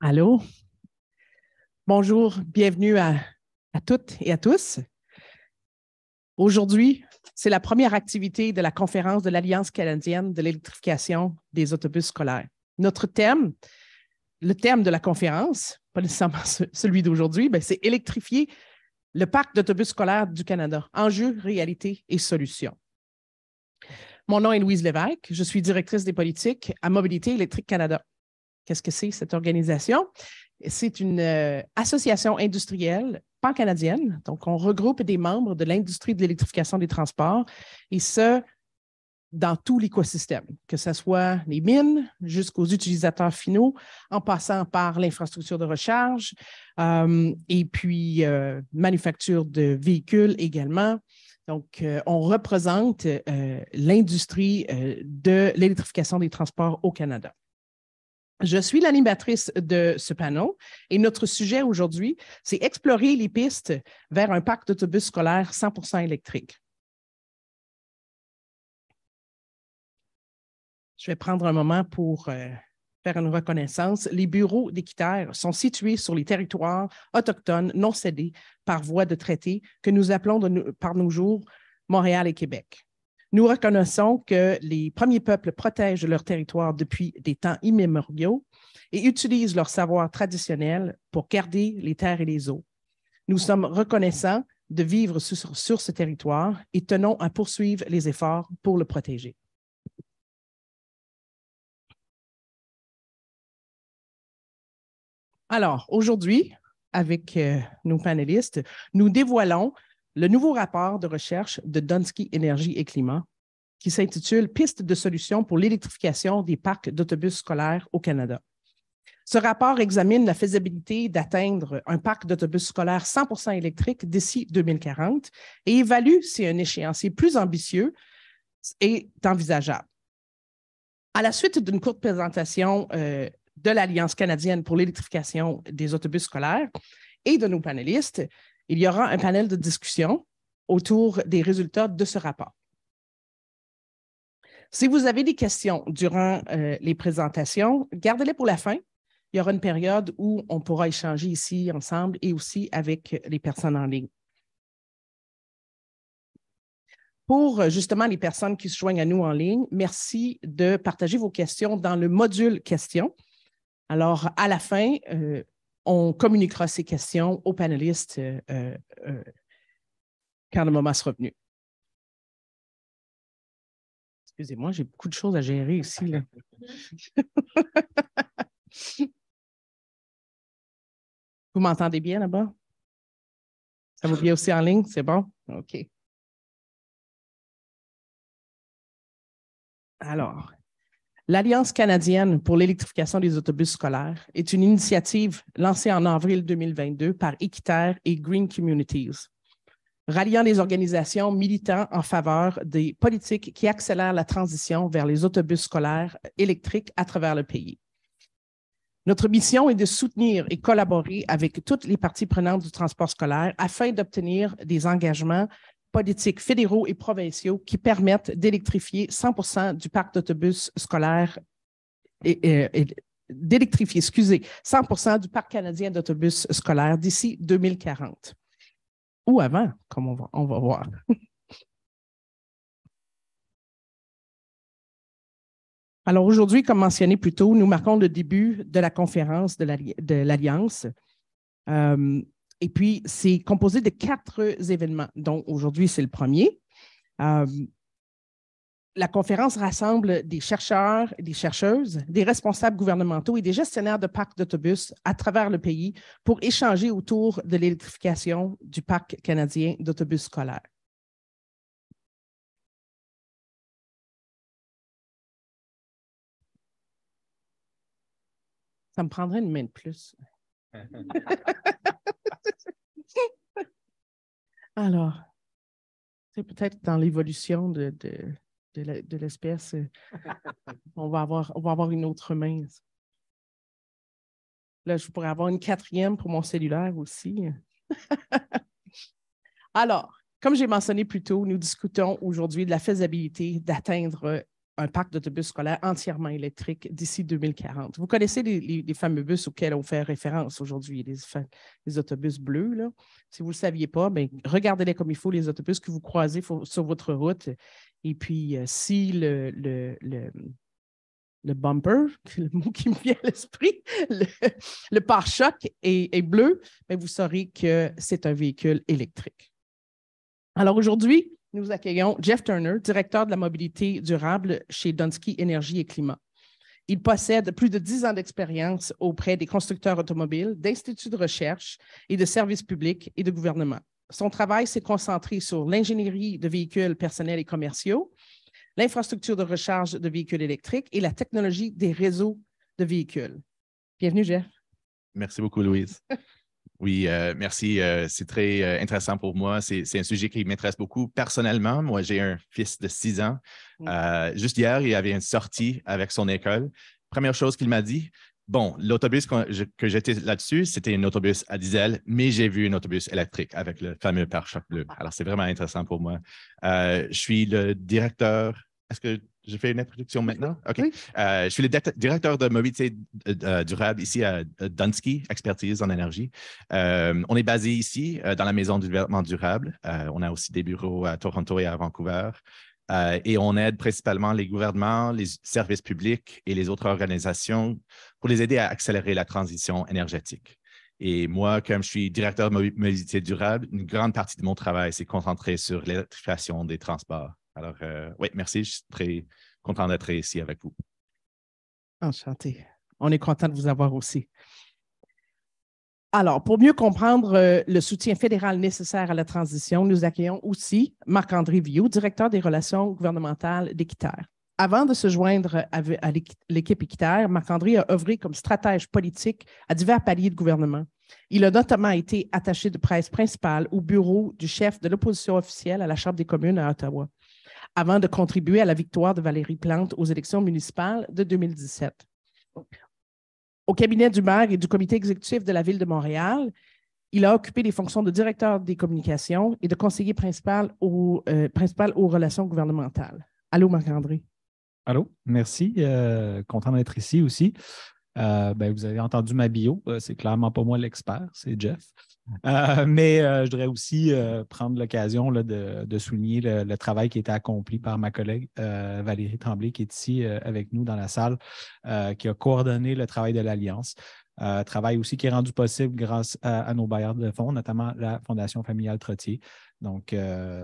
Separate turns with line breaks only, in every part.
Allô? Bonjour, bienvenue à toutes et à tous. Aujourd'hui, c'est la première activité de la conférence de l'Alliance canadienne de l'électrification des autobus scolaires. Notre thème, le thème de la conférence, pas nécessairement celui d'aujourd'hui, c'est électrifier le parc d'autobus scolaires du Canada, enjeux, réalités et solutions. Mon nom est Louise Lévesque, je suis directrice des politiques à Mobilité électrique Canada. Qu'est-ce que c'est cette organisation? C'est une association industrielle pan-canadienne. Donc, on regroupe des membres de l'industrie de l'électrification des transports et ce, dans tout l'écosystème, que ce soit les mines jusqu'aux utilisateurs finaux, en passant par l'infrastructure de recharge et puis manufacture de véhicules également. Donc, on représente l'industrie de l'électrification des transports au Canada. Je suis l'animatrice de ce panel et notre sujet aujourd'hui, c'est explorer les pistes vers un parc d'autobus scolaires 100% électrique. Je vais prendre un moment pour faire une reconnaissance. Les bureaux d'Équiterre sont situés sur les territoires autochtones non cédés par voie de traité que nous appelons par nos jours Montréal et Québec. Nous reconnaissons que les premiers peuples protègent leur territoire depuis des temps immémoriaux et utilisent leur savoir traditionnel pour garder les terres et les eaux. Nous sommes reconnaissants de vivre sur ce territoire et tenons à poursuivre les efforts pour le protéger. Alors, aujourd'hui, avec nos panélistes, nous dévoilons le nouveau rapport de recherche de Dunsky Énergie et Climat qui s'intitule « Pistes de solutions pour l'électrification des parcs d'autobus scolaires au Canada ». Ce rapport examine la faisabilité d'atteindre un parc d'autobus scolaires 100% électrique d'ici 2040 et évalue si un échéancier plus ambitieux est envisageable. À la suite d'une courte présentation de l'Alliance canadienne pour l'électrification des autobus scolaires et de nos panélistes, il y aura un panel de discussion autour des résultats de ce rapport. Si vous avez des questions durant les présentations, gardez-les pour la fin. Il y aura une période où on pourra échanger ici ensemble et aussi avec les personnes en ligne. Pour justement les personnes qui se joignent à nous en ligne, merci de partager vos questions dans le module questions. Alors, à la fin, on communiquera ces questions aux panélistes quand le moment sera venu. Excusez-moi, j'ai beaucoup de choses à gérer ici, là. Vous m'entendez bien là-bas? Ça va bien aussi en ligne? C'est bon? OK. Alors, l'Alliance canadienne pour l'électrification des autobus scolaires est une initiative lancée en avril 2022 par Équiterre et Green Communities, ralliant les organisations militant en faveur des politiques qui accélèrent la transition vers les autobus scolaires électriques à travers le pays. Notre mission est de soutenir et collaborer avec toutes les parties prenantes du transport scolaire afin d'obtenir des engagements politiques fédéraux et provinciaux qui permettent d'électrifier 100% du parc d'autobus scolaires d'électrifier, 100% du parc canadien d'autobus scolaires d'ici 2040. Ou avant, comme on va voir. Alors aujourd'hui, comme mentionné plus tôt, nous marquons le début de la conférence de l'Alliance. Et puis, c'est composé de 4 événements, dont aujourd'hui, c'est le premier. La conférence rassemble des chercheurs et des chercheuses, des responsables gouvernementaux et des gestionnaires de parcs d'autobus à travers le pays pour échanger autour de l'électrification du parc canadien d'autobus scolaires. Ça me prendrait une main de plus. Alors, c'est peut-être dans l'évolution de l'espèce, on va avoir une autre main. Là, je pourrais avoir une 4e pour mon cellulaire aussi. Alors, comme j'ai mentionné plus tôt, nous discutons aujourd'hui de la faisabilité d'atteindre un parc d'autobus scolaires entièrement électrique d'ici 2040. Vous connaissez les fameux bus auxquels on fait référence aujourd'hui, les autobus bleus, là. Si vous ne le saviez pas, bien, regardez-les comme il faut, les autobus que vous croisez sur votre route. Et puis, si le bumper, le mot qui me vient à l'esprit, le pare-choc est bleu, bien, vous saurez que c'est un véhicule électrique. Alors aujourd'hui, nous accueillons Jeff Turner, directeur de la mobilité durable chez Dunsky Énergie et Climat. Il possède plus de 10 ans d'expérience auprès des constructeurs automobiles, d'instituts de recherche et de services publics et de gouvernement. Son travail s'est concentré sur l'ingénierie de véhicules personnels et commerciaux, l'infrastructure de recharge de véhicules électriques et la technologie des réseaux de véhicules. Bienvenue, Jeff.
Merci beaucoup, Louise. Oui, merci. C'est très intéressant pour moi. C'est un sujet qui m'intéresse beaucoup personnellement. Moi, j'ai un fils de 6 ans. Juste hier, il avait une sortie avec son école. Première chose qu'il m'a dit, bon, l'autobus que j'étais là-dessus, c'était un autobus à diesel, mais j'ai vu un autobus électrique avec le fameux pare-choc bleu. Alors, c'est vraiment intéressant pour moi. Je suis le directeur. Est-ce que je fais une introduction maintenant? OK.
Oui.
Je suis le directeur de mobilité durable ici à Dunsky, expertise en énergie. On est basé ici dans la Maison du développement durable. On a aussi des bureaux à Toronto et à Vancouver. Et on aide principalement les gouvernements, les services publics et les autres organisations pour les aider à accélérer la transition énergétique. Et moi, comme je suis directeur de mobilité durable, une grande partie de mon travail s'est concentrée sur l'électrification des transports. Alors, oui, merci. Je suis très content d'être ici avec vous.
Enchanté. On est content de vous avoir aussi. Alors, pour mieux comprendre le soutien fédéral nécessaire à la transition, nous accueillons aussi Marc-André Viault, directeur des relations gouvernementales d'Équiterre. Avant de se joindre à l'équipe Équiterre, Marc-André a œuvré comme stratège politique à divers paliers de gouvernement. Il a notamment été attaché de presse principal au bureau du chef de l'opposition officielle à la Chambre des communes à Ottawa, avant de contribuer à la victoire de Valérie Plante aux élections municipales de 2017. Au cabinet du maire et du comité exécutif de la Ville de Montréal, il a occupé les fonctions de directeur des communications et de conseiller principal aux relations gouvernementales. Allô, Marc-André.
Allô, merci. Content d'être ici aussi. Vous avez entendu ma bio. C'est clairement pas moi l'expert, c'est Jeff. Mais je voudrais aussi prendre l'occasion là, de souligner le travail qui a été accompli par ma collègue Valérie Tremblay, qui est ici avec nous dans la salle, qui a coordonné le travail de l'Alliance. Travail aussi qui est rendu possible grâce à nos bailleurs de fonds, notamment la Fondation familiale Trottier. Donc,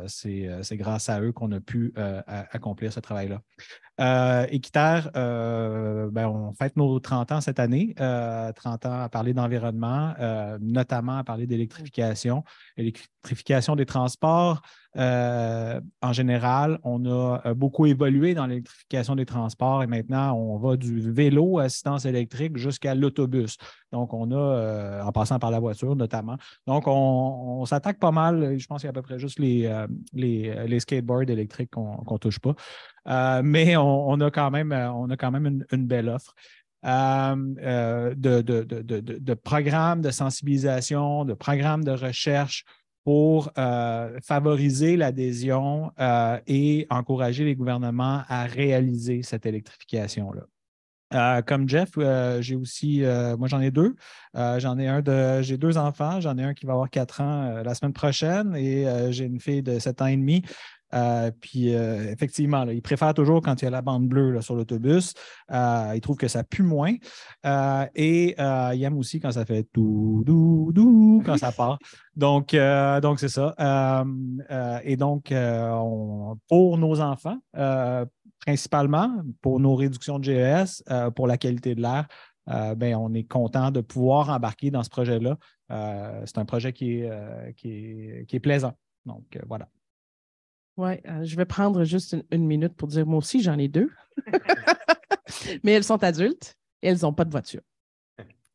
c'est grâce à eux qu'on a pu accomplir ce travail-là. Équiterre, on fête nos 30 ans cette année, 30 ans à parler d'environnement, notamment à parler d'électrification, l'électrification des transports. En général, on a beaucoup évolué dans l'électrification des transports et maintenant, on va du vélo à assistance électrique jusqu'à l'autobus. Donc, on a, en passant par la voiture notamment. Donc, on s'attaque pas mal. Je pense qu'il y a à peu près juste les skateboards électriques qu'on ne touche pas. Mais on a quand même une belle offre de programmes de sensibilisation, de programmes de recherche pour favoriser l'adhésion et encourager les gouvernements à réaliser cette électrification-là. Comme Jeff, j'ai aussi, moi j'en ai deux. J'ai 2 enfants. J'en ai un qui va avoir 4 ans la semaine prochaine et j'ai une fille de 7 ans et demi. Effectivement, là, il préfère toujours quand il y a la bande bleue là, sur l'autobus. Il trouve que ça pue moins. Il aime aussi quand ça fait tout doux quand ça part. Donc c'est ça. Pour nos enfants, principalement pour nos réductions de GES, pour la qualité de l'air, on est content de pouvoir embarquer dans ce projet-là. C'est un projet qui est plaisant. Donc, voilà.
Oui, je vais prendre juste une minute pour dire, moi aussi, j'en ai 2. Mais elles sont adultes et elles n'ont pas de voiture.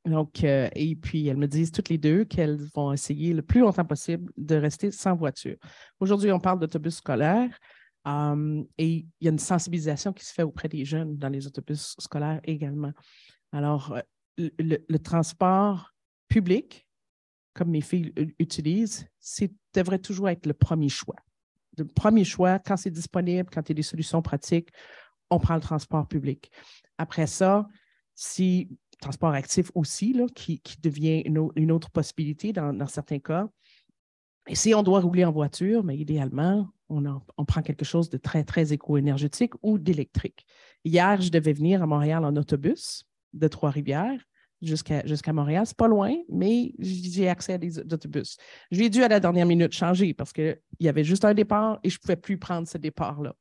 Donc, et puis, elles me disent toutes les 2 qu'elles vont essayer le plus longtemps possible de rester sans voiture. Aujourd'hui, on parle d'autobus scolaires. Et il y a une sensibilisation qui se fait auprès des jeunes dans les autobus scolaires également. Alors, le transport public, comme mes filles utilisent, devrait toujours être le premier choix. Le premier choix, quand c'est disponible, quand il y a des solutions pratiques, on prend le transport public. Après ça, si transport actif aussi, là, qui devient une autre possibilité dans certains cas. Et si on doit rouler en voiture, mais idéalement, on prend quelque chose de très, très éco-énergétique ou d'électrique. Hier, je devais venir à Montréal en autobus de Trois-Rivières jusqu'à Montréal. C'est pas loin, mais j'ai accès à des autobus. J'ai dû à la dernière minute changer parce qu'il y avait juste un départ et je ne pouvais plus prendre ce départ-là.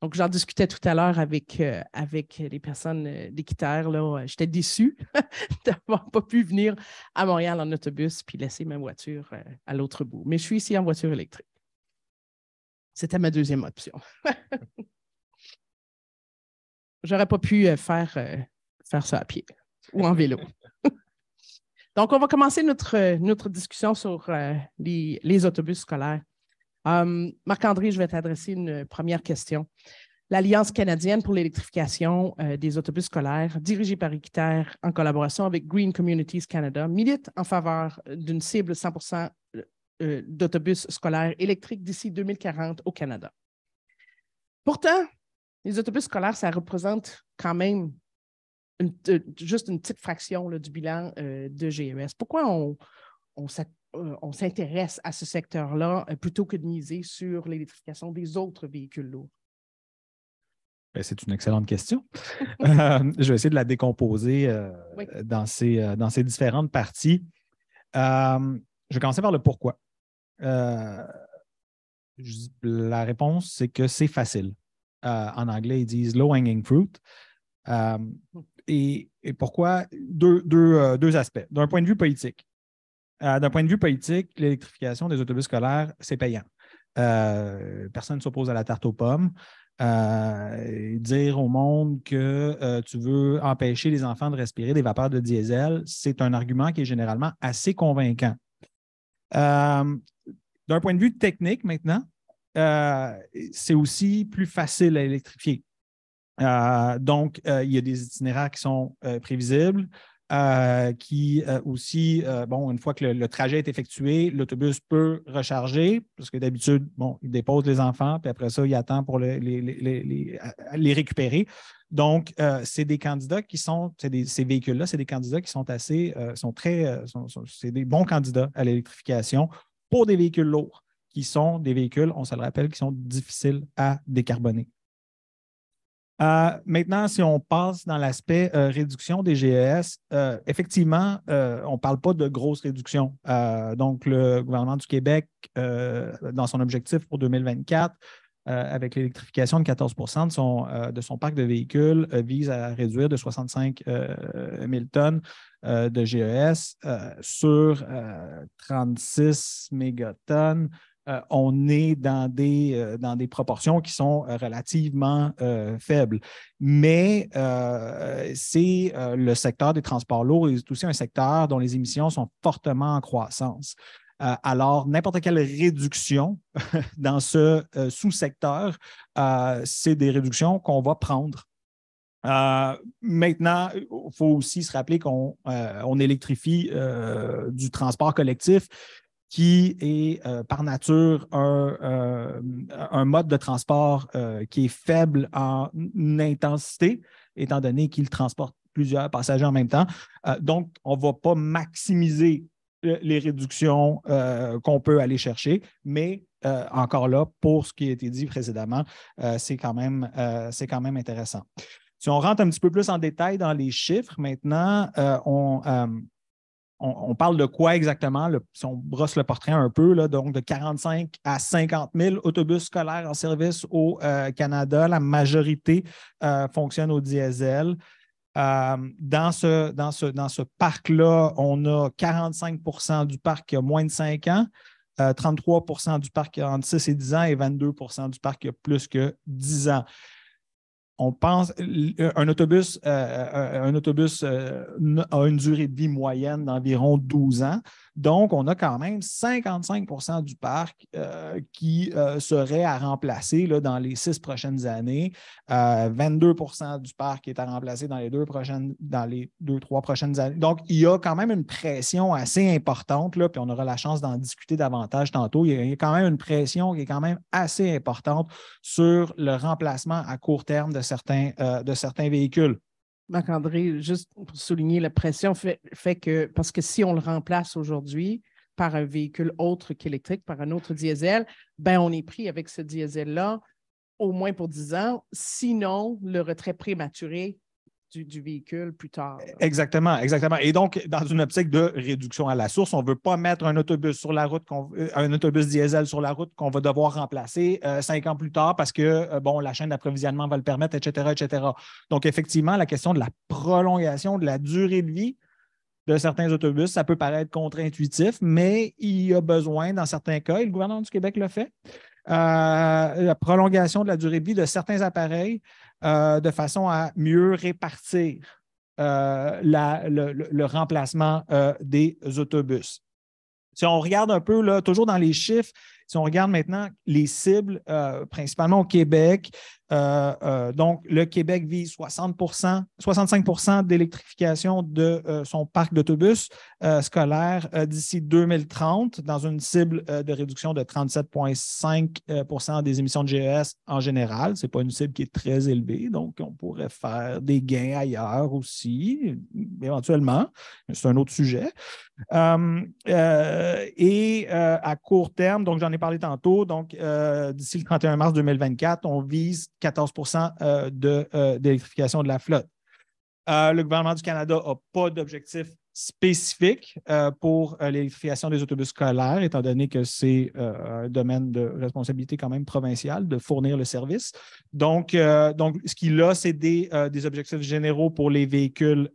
Donc, j'en discutais tout à l'heure avec les personnes d'Équiterre. J'étais déçue d'avoir pas pu venir à Montréal en autobus puis laisser ma voiture à l'autre bout. Mais je suis ici en voiture électrique. C'était ma deuxième option. J'aurais pas pu faire ça à pied ou en vélo. Donc, on va commencer notre discussion sur les autobus scolaires. Marc-André, je vais t'adresser une première question. L'Alliance canadienne pour l'électrification des autobus scolaires, dirigée par Équiterre en collaboration avec Green Communities Canada, milite en faveur d'une cible 100% d'autobus scolaires électriques d'ici 2040 au Canada. Pourtant, les autobus scolaires, ça représente quand même juste une petite fraction là, du bilan de GES. Pourquoi on s'intéresse à ce secteur-là plutôt que de miser sur l'électrification des autres véhicules lourds?
C'est une excellente question. Je vais essayer de la décomposer oui. dans ces différentes parties. Je vais commencer par le pourquoi. La réponse, c'est que c'est facile. En anglais, ils disent « low-hanging fruit ». Et pourquoi? Deux aspects. D'un point de vue politique. L'électrification des autobus scolaires, c'est payant. Personne ne s'oppose à la tarte aux pommes. Dire au monde que tu veux empêcher les enfants de respirer des vapeurs de diesel, c'est un argument qui est généralement assez convaincant. D'un point de vue technique, maintenant, c'est aussi plus facile à électrifier. Donc, il y a des itinéraires qui sont prévisibles, qui aussi, une fois que le trajet est effectué, l'autobus peut recharger, parce que d'habitude, il dépose les enfants, puis après ça, il attend pour les récupérer. Donc, c'est des candidats qui sont, ces véhicules-là, c'est des candidats qui sont c'est des bons candidats à l'électrification pour des véhicules lourds, qui sont des véhicules, on se le rappelle, qui sont difficiles à décarboner. Maintenant, si on passe dans l'aspect réduction des GES, effectivement, on ne parle pas de grosse réduction. Donc, le gouvernement du Québec, dans son objectif pour 2024, avec l'électrification de 14 de son parc de véhicules, vise à réduire de 65 000 tonnes de GES sur 36 mégatonnes. On est dans des proportions qui sont relativement faibles. Mais c'est le secteur des transports lourds est aussi un secteur dont les émissions sont fortement en croissance. Alors, n'importe quelle réduction dans ce sous-secteur, c'est des réductions qu'on va prendre. Maintenant, il faut aussi se rappeler qu'on électrifie du transport collectif qui est par nature un mode de transport qui est faible en intensité, étant donné qu'il transporte plusieurs passagers en même temps. Donc, on ne va pas maximiser les réductions qu'on peut aller chercher, mais encore là, pour ce qui a été dit précédemment, c'est quand même intéressant. Si on rentre un petit peu plus en détail dans les chiffres, maintenant, on parle de quoi exactement? Si on brosse le portrait un peu, là, donc de 45 à 50 000 autobus scolaires en service au Canada. La majorité fonctionne au diesel. Dans ce parc-là, on a 45 % du parc qui a moins de 5 ans, 33 % du parc qui a entre 6 et 10 ans et 22 % du parc qui a plus que 10 ans. On pense un autobus a une durée de vie moyenne d'environ 12 ans. Donc, on a quand même 55% du parc qui serait à remplacer là, dans les 6 prochaines années. 22% du parc est à remplacer dans les 2-3 prochaines années. Donc, il y a quand même une pression assez importante, là, puis on aura la chance d'en discuter davantage tantôt. Il y a quand même une pression qui est quand même assez importante sur le remplacement à court terme de certains véhicules.
Marc-André, juste pour souligner, la pression fait que, parce que si on le remplace aujourd'hui par un véhicule autre qu'électrique, par un autre diesel, ben on est pris avec ce diesel-là au moins pour 10 ans, sinon le retrait prématuré du véhicule plus tard. Là.
Exactement. Et donc, dans une optique de réduction à la source, on ne veut pas mettre un autobus sur la route, un autobus diesel sur la route qu'on va devoir remplacer 5 ans plus tard parce que la chaîne d'approvisionnement va le permettre, etc., etc. Donc, effectivement, la question de la prolongation de la durée de vie de certains autobus, ça peut paraître contre-intuitif, mais il y a besoin, dans certains cas, et le gouvernement du Québec le fait, la prolongation de la durée de vie de certains appareils de façon à mieux répartir le remplacement des autobus. Si on regarde un peu, là, toujours dans les chiffres, si on regarde maintenant les cibles, principalement au Québec, donc le Québec vise 65% d'électrification de son parc d'autobus scolaires d'ici 2030, dans une cible de réduction de 37,5% des émissions de GES en général. Ce n'est pas une cible qui est très élevée, donc on pourrait faire des gains ailleurs aussi, éventuellement. C'est un autre sujet. À court terme, donc j'en ai parlé tantôt, donc d'ici le 31 mars 2024, on vise 14% d'électrification de la flotte. Le gouvernement du Canada n'a pas d'objectif spécifique pour l'électrification des autobus scolaires, étant donné que c'est un domaine de responsabilité quand même provinciale de fournir le service. Donc ce qu'il a, c'est des objectifs généraux pour les véhicules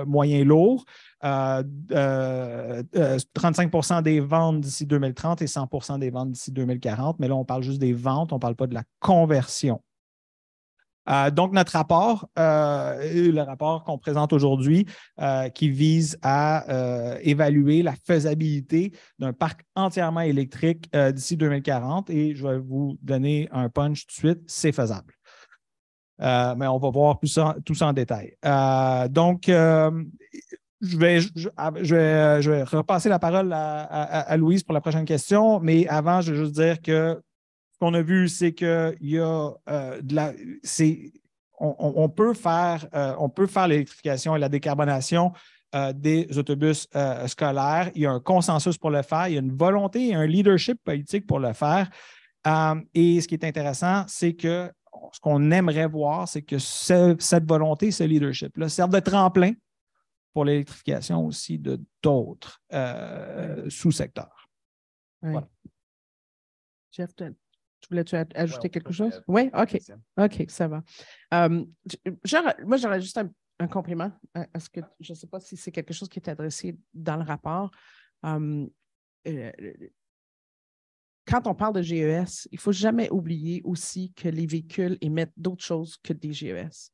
moyens lourds. 35% des ventes d'ici 2030 et 100% des ventes d'ici 2040. Mais là, on parle juste des ventes, on ne parle pas de la conversion. Donc, notre rapport, le rapport qu'on présente aujourd'hui, qui vise à évaluer la faisabilité d'un parc entièrement électrique d'ici 2040. Et je vais vous donner un punch tout de suite, c'est faisable. Mais on va voir tout ça en détail. Je vais repasser la parole à Louise pour la prochaine question, mais avant, je veux juste dire que ce qu'on a vu, c'est qu'il y a on peut faire l'électrification et la décarbonation des autobus scolaires. Il y a un consensus pour le faire, il y a une volonté et un leadership politique pour le faire. Et ce qui est intéressant, c'est que ce qu'on aimerait voir, c'est que cette volonté, ce leadership-là, serve de tremplin pour l'électrification aussi de d'autres sous-secteurs.
Oui. Voilà. Jeff, voulais-tu ajouter quelque chose?
Oui,
OK. OK, ça va. Moi, j'aurais juste un compliment à ce que je ne sais pas si c'est quelque chose qui est adressé dans le rapport. Quand on parle de GES, il ne faut jamais oublier aussi que les véhicules émettent d'autres choses que des GES.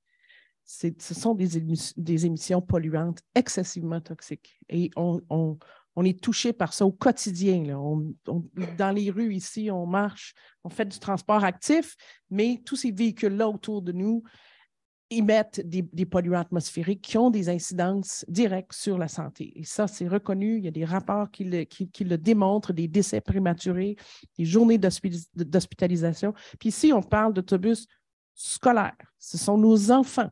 Ce sont des émissions polluantes excessivement toxiques. Et on est touché par ça au quotidien. Là. Dans les rues ici, on marche, on fait du transport actif, mais tous ces véhicules-là autour de nous émettent des polluants atmosphériques qui ont des incidences directes sur la santé. Et ça, c'est reconnu. Il y a des rapports qui le démontrent, des décès prématurés, des journées d'hospitalisation. Puis ici, on parle d'autobus scolaires. Ce sont nos enfants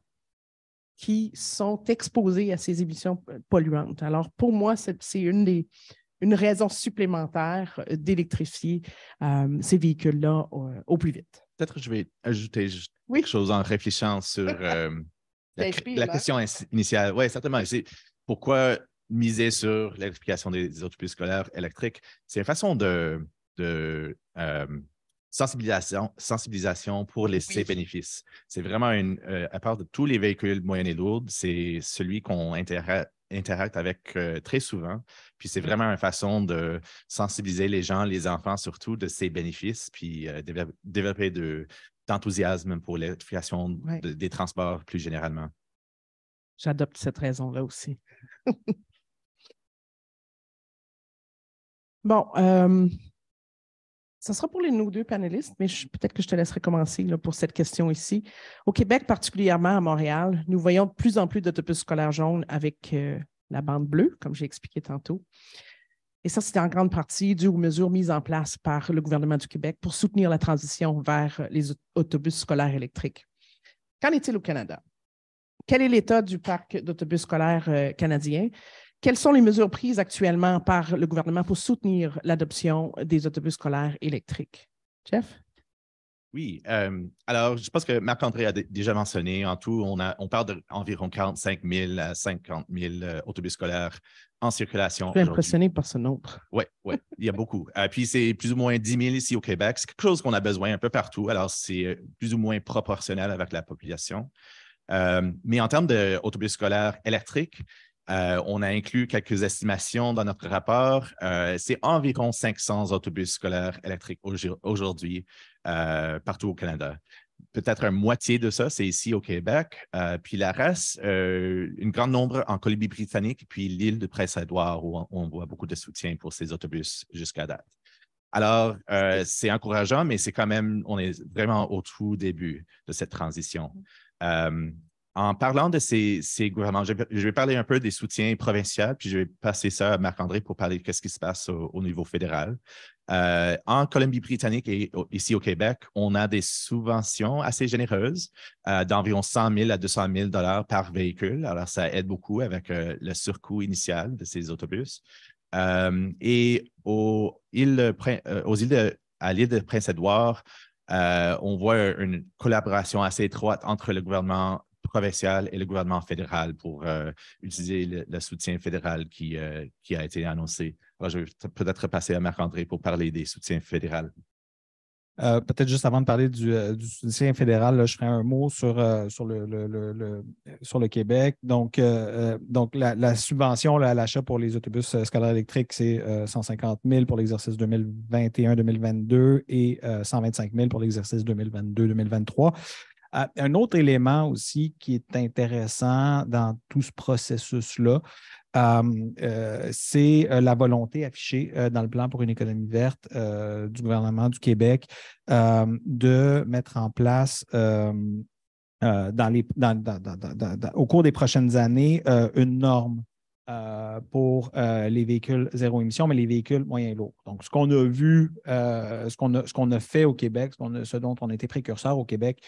qui sont exposés à ces émissions polluantes. Alors, pour moi, c'est une raison supplémentaire d'électrifier ces véhicules-là au plus vite.
Peut-être que je vais ajouter juste quelque chose en réfléchissant sur la question initiale. Oui, certainement. C'est pourquoi miser sur l'électrification des autobus scolaires électriques. C'est une façon de sensibilisation pour ses bénéfices. C'est vraiment à part de tous les véhicules moyens et lourds, c'est celui qu'on interacte avec très souvent. Puis c'est vraiment une façon de sensibiliser les gens, les enfants surtout, de ses bénéfices, puis développer d'enthousiasme pour l'électrification des transports plus généralement.
J'adopte cette raison-là aussi. Bon, ça sera pour nous deux panélistes, mais peut-être que je te laisserai commencer là, pour cette question ici. Au Québec, particulièrement à Montréal, nous voyons de plus en plus d'autobus scolaires jaunes avec la bande bleue, comme j'ai expliqué tantôt. Et ça, c'est en grande partie dû aux mesures mises en place par le gouvernement du Québec pour soutenir la transition vers les autobus scolaires électriques. Qu'en est-il au Canada? Quel est l'état du parc d'autobus scolaires canadien? Quelles sont les mesures prises actuellement par le gouvernement pour soutenir l'adoption des autobus scolaires électriques? Jeff?
Oui, alors je pense que Marc-André a déjà mentionné, en tout, on parle d'environ 45 000 à 50 000 autobus scolaires en circulation
Je suis
aujourd'hui.
impressionné par ce nombre.
Oui, il y a beaucoup. Puis c'est plus ou moins 10 000 ici au Québec. C'est quelque chose qu'on a besoin un peu partout, alors c'est plus ou moins proportionnel avec la population. Mais en termes d'autobus scolaires électriques, on a inclus quelques estimations dans notre rapport. C'est environ 500 autobus scolaires électriques aujourd'hui partout au Canada. Peut-être une moitié de ça, c'est ici au Québec. Puis la reste, une grande nombre en Colombie-Britannique, puis l'île de Prince-Édouard, où on voit beaucoup de soutien pour ces autobus jusqu'à date. Alors, c'est encourageant, mais c'est quand même, on est vraiment au tout début de cette transition. En parlant de ces gouvernements, je vais parler un peu des soutiens provinciaux, puis je vais passer ça à Marc-André pour parler de ce qui se passe au niveau fédéral. En Colombie-Britannique et ici au Québec, on a des subventions assez généreuses d'environ 100 000 à 200 000 $ par véhicule. Alors, ça aide beaucoup avec le surcoût initial de ces autobus. Et à l'île de Prince-Édouard, on voit une collaboration assez étroite entre le gouvernement provincial et le gouvernement fédéral pour utiliser le soutien fédéral qui a été annoncé. Alors, je vais peut-être passer à Marc-André pour parler des soutiens fédéraux.
Peut-être juste avant de parler du soutien fédéral, là, je ferai un mot sur le Québec. Donc la subvention là, à l'achat pour les autobus scolaires électriques, c'est 150 000 pour l'exercice 2021-2022 et 125 000 pour l'exercice 2022-2023. Un autre élément aussi qui est intéressant dans tout ce processus-là, c'est la volonté affichée dans le plan pour une économie verte du gouvernement du Québec de mettre en place au cours des prochaines années une norme pour les véhicules zéro émission, mais les véhicules moyens lourds. Donc, ce qu'on a vu, ce qu'on a fait au Québec, ce dont on a été précurseur au Québec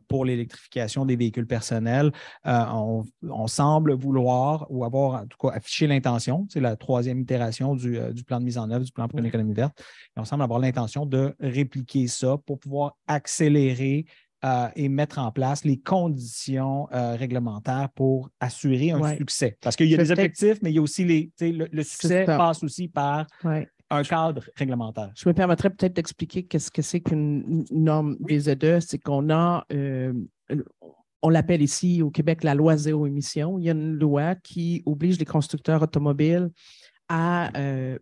pour l'électrification des véhicules personnels, on semble vouloir ou avoir en tout cas affiché l'intention, c'est la troisième itération du plan de mise en œuvre du plan pour une économie verte, et on semble avoir l'intention de répliquer ça pour pouvoir accélérer et mettre en place les conditions réglementaires pour assurer un succès. Parce qu'il y a des objectifs, mais il y a aussi le succès passe aussi par un cadre réglementaire.
Je me permettrais peut-être d'expliquer qu'est-ce que c'est qu'une norme VZE. C'est qu'on a, on l'appelle ici au Québec la loi zéro émission. Il y a une loi qui oblige les constructeurs automobiles à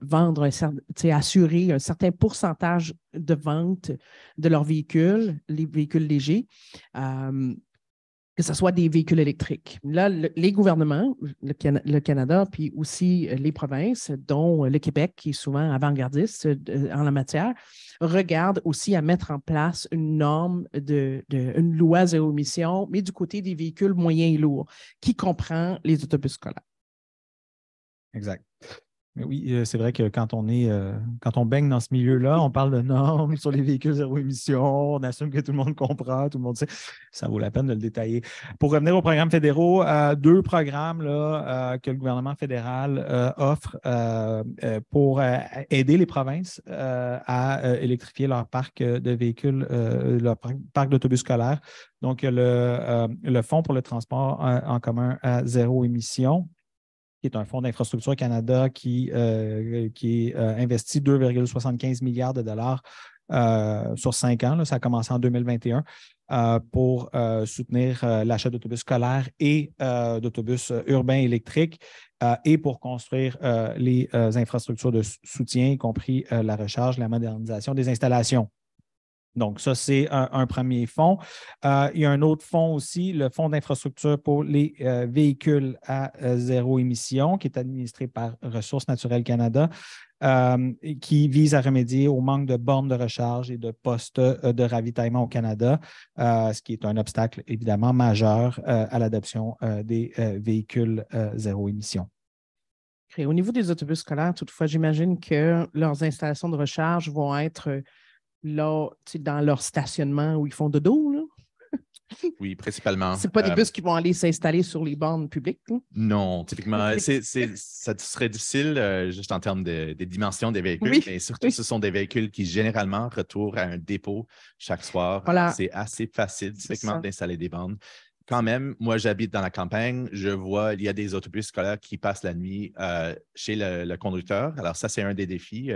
vendre, à assurer un certain pourcentage de vente de leurs véhicules, les véhicules légers, que ce soit des véhicules électriques. Là, les gouvernements, le Canada, puis aussi les provinces, dont le Québec, qui est souvent avant-gardiste en la matière, regardent aussi à mettre en place une norme, une loi zéro émission, mais du côté des véhicules moyens et lourds, qui comprend les autobus scolaires.
Exact. Mais oui, c'est vrai que quand on baigne dans ce milieu-là, on parle de normes sur les véhicules zéro émission, on assume que tout le monde comprend, tout le monde sait. Ça vaut la peine de le détailler. Pour revenir aux programmes fédéraux, deux programmes là, que le gouvernement fédéral offre pour aider les provinces à électrifier leur parc de véhicules, leur parc d'autobus scolaires. Donc, le Fonds pour le transport en commun à zéro émission, qui est un fonds d'infrastructure Canada qui investit 2,75 milliards de dollars sur 5 ans. Là, ça a commencé en 2021 pour soutenir l'achat d'autobus scolaires et d'autobus urbains électriques et pour construire les infrastructures de soutien, y compris la recharge, la modernisation des installations. Donc, ça, c'est un premier fonds. Il y a un autre fonds aussi, le Fonds d'infrastructure pour les véhicules à zéro émission, qui est administré par Ressources naturelles Canada, qui vise à remédier au manque de bornes de recharge et de postes de ravitaillement au Canada, ce qui est un obstacle évidemment majeur à l'adoption des véhicules zéro émission.
Et au niveau des autobus scolaires, toutefois, j'imagine que leurs installations de recharge vont être là, dans leur stationnement où ils font dodo, là.
Oui, principalement.
C'est pas des bus qui vont aller s'installer sur les bornes publiques, là.
Non, typiquement, ça serait difficile juste en termes des dimensions des véhicules,
Oui,
mais surtout,
oui.
ce sont des véhicules qui généralement retournent à un dépôt chaque soir.
Voilà.
C'est assez facile, typiquement,
ça.
d'installer des bornes. Quand même, moi, j'habite dans la campagne. Je vois, il y a des autobus scolaires qui passent la nuit chez le conducteur. Alors, ça, c'est un des défis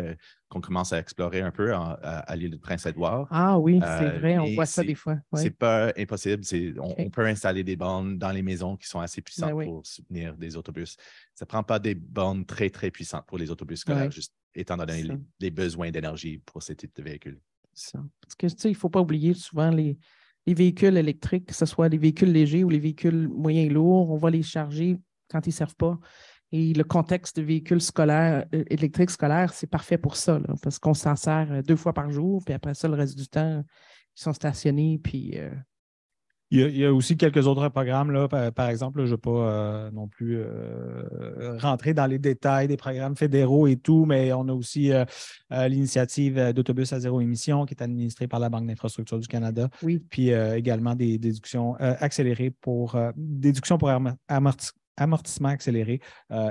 qu'on commence à explorer un peu à l'île de Prince-Édouard.
Ah oui, c'est vrai, on voit ça des fois.
C'est
Ouais.
pas impossible. On
OK.
peut installer des bornes dans les maisons qui sont assez puissantes
Ben oui.
pour soutenir des autobus. Ça ne prend pas des bornes très, très puissantes pour les autobus scolaires,
Ouais.
juste étant donné
Ça.
les besoins d'énergie pour ce type de véhicules.
Ça. Parce que, tu sais, il ne faut pas oublier souvent les véhicules électriques, que ce soit les véhicules légers ou les véhicules moyens et lourds, on va les charger quand ils ne servent pas. Et le contexte de véhicules scolaires, électriques scolaires, c'est parfait pour ça, là, parce qu'on s'en sert 2 fois par jour, puis après ça, le reste du temps, ils sont stationnés, puis...
Il y a aussi quelques autres programmes, là, par exemple, là, je ne vais pas non plus rentrer dans les détails des programmes fédéraux et tout, mais on a aussi l'initiative d'autobus à zéro émission qui est administrée par la Banque d'infrastructure du Canada.
Oui.
Puis également des déductions accélérées pour amortissement accéléré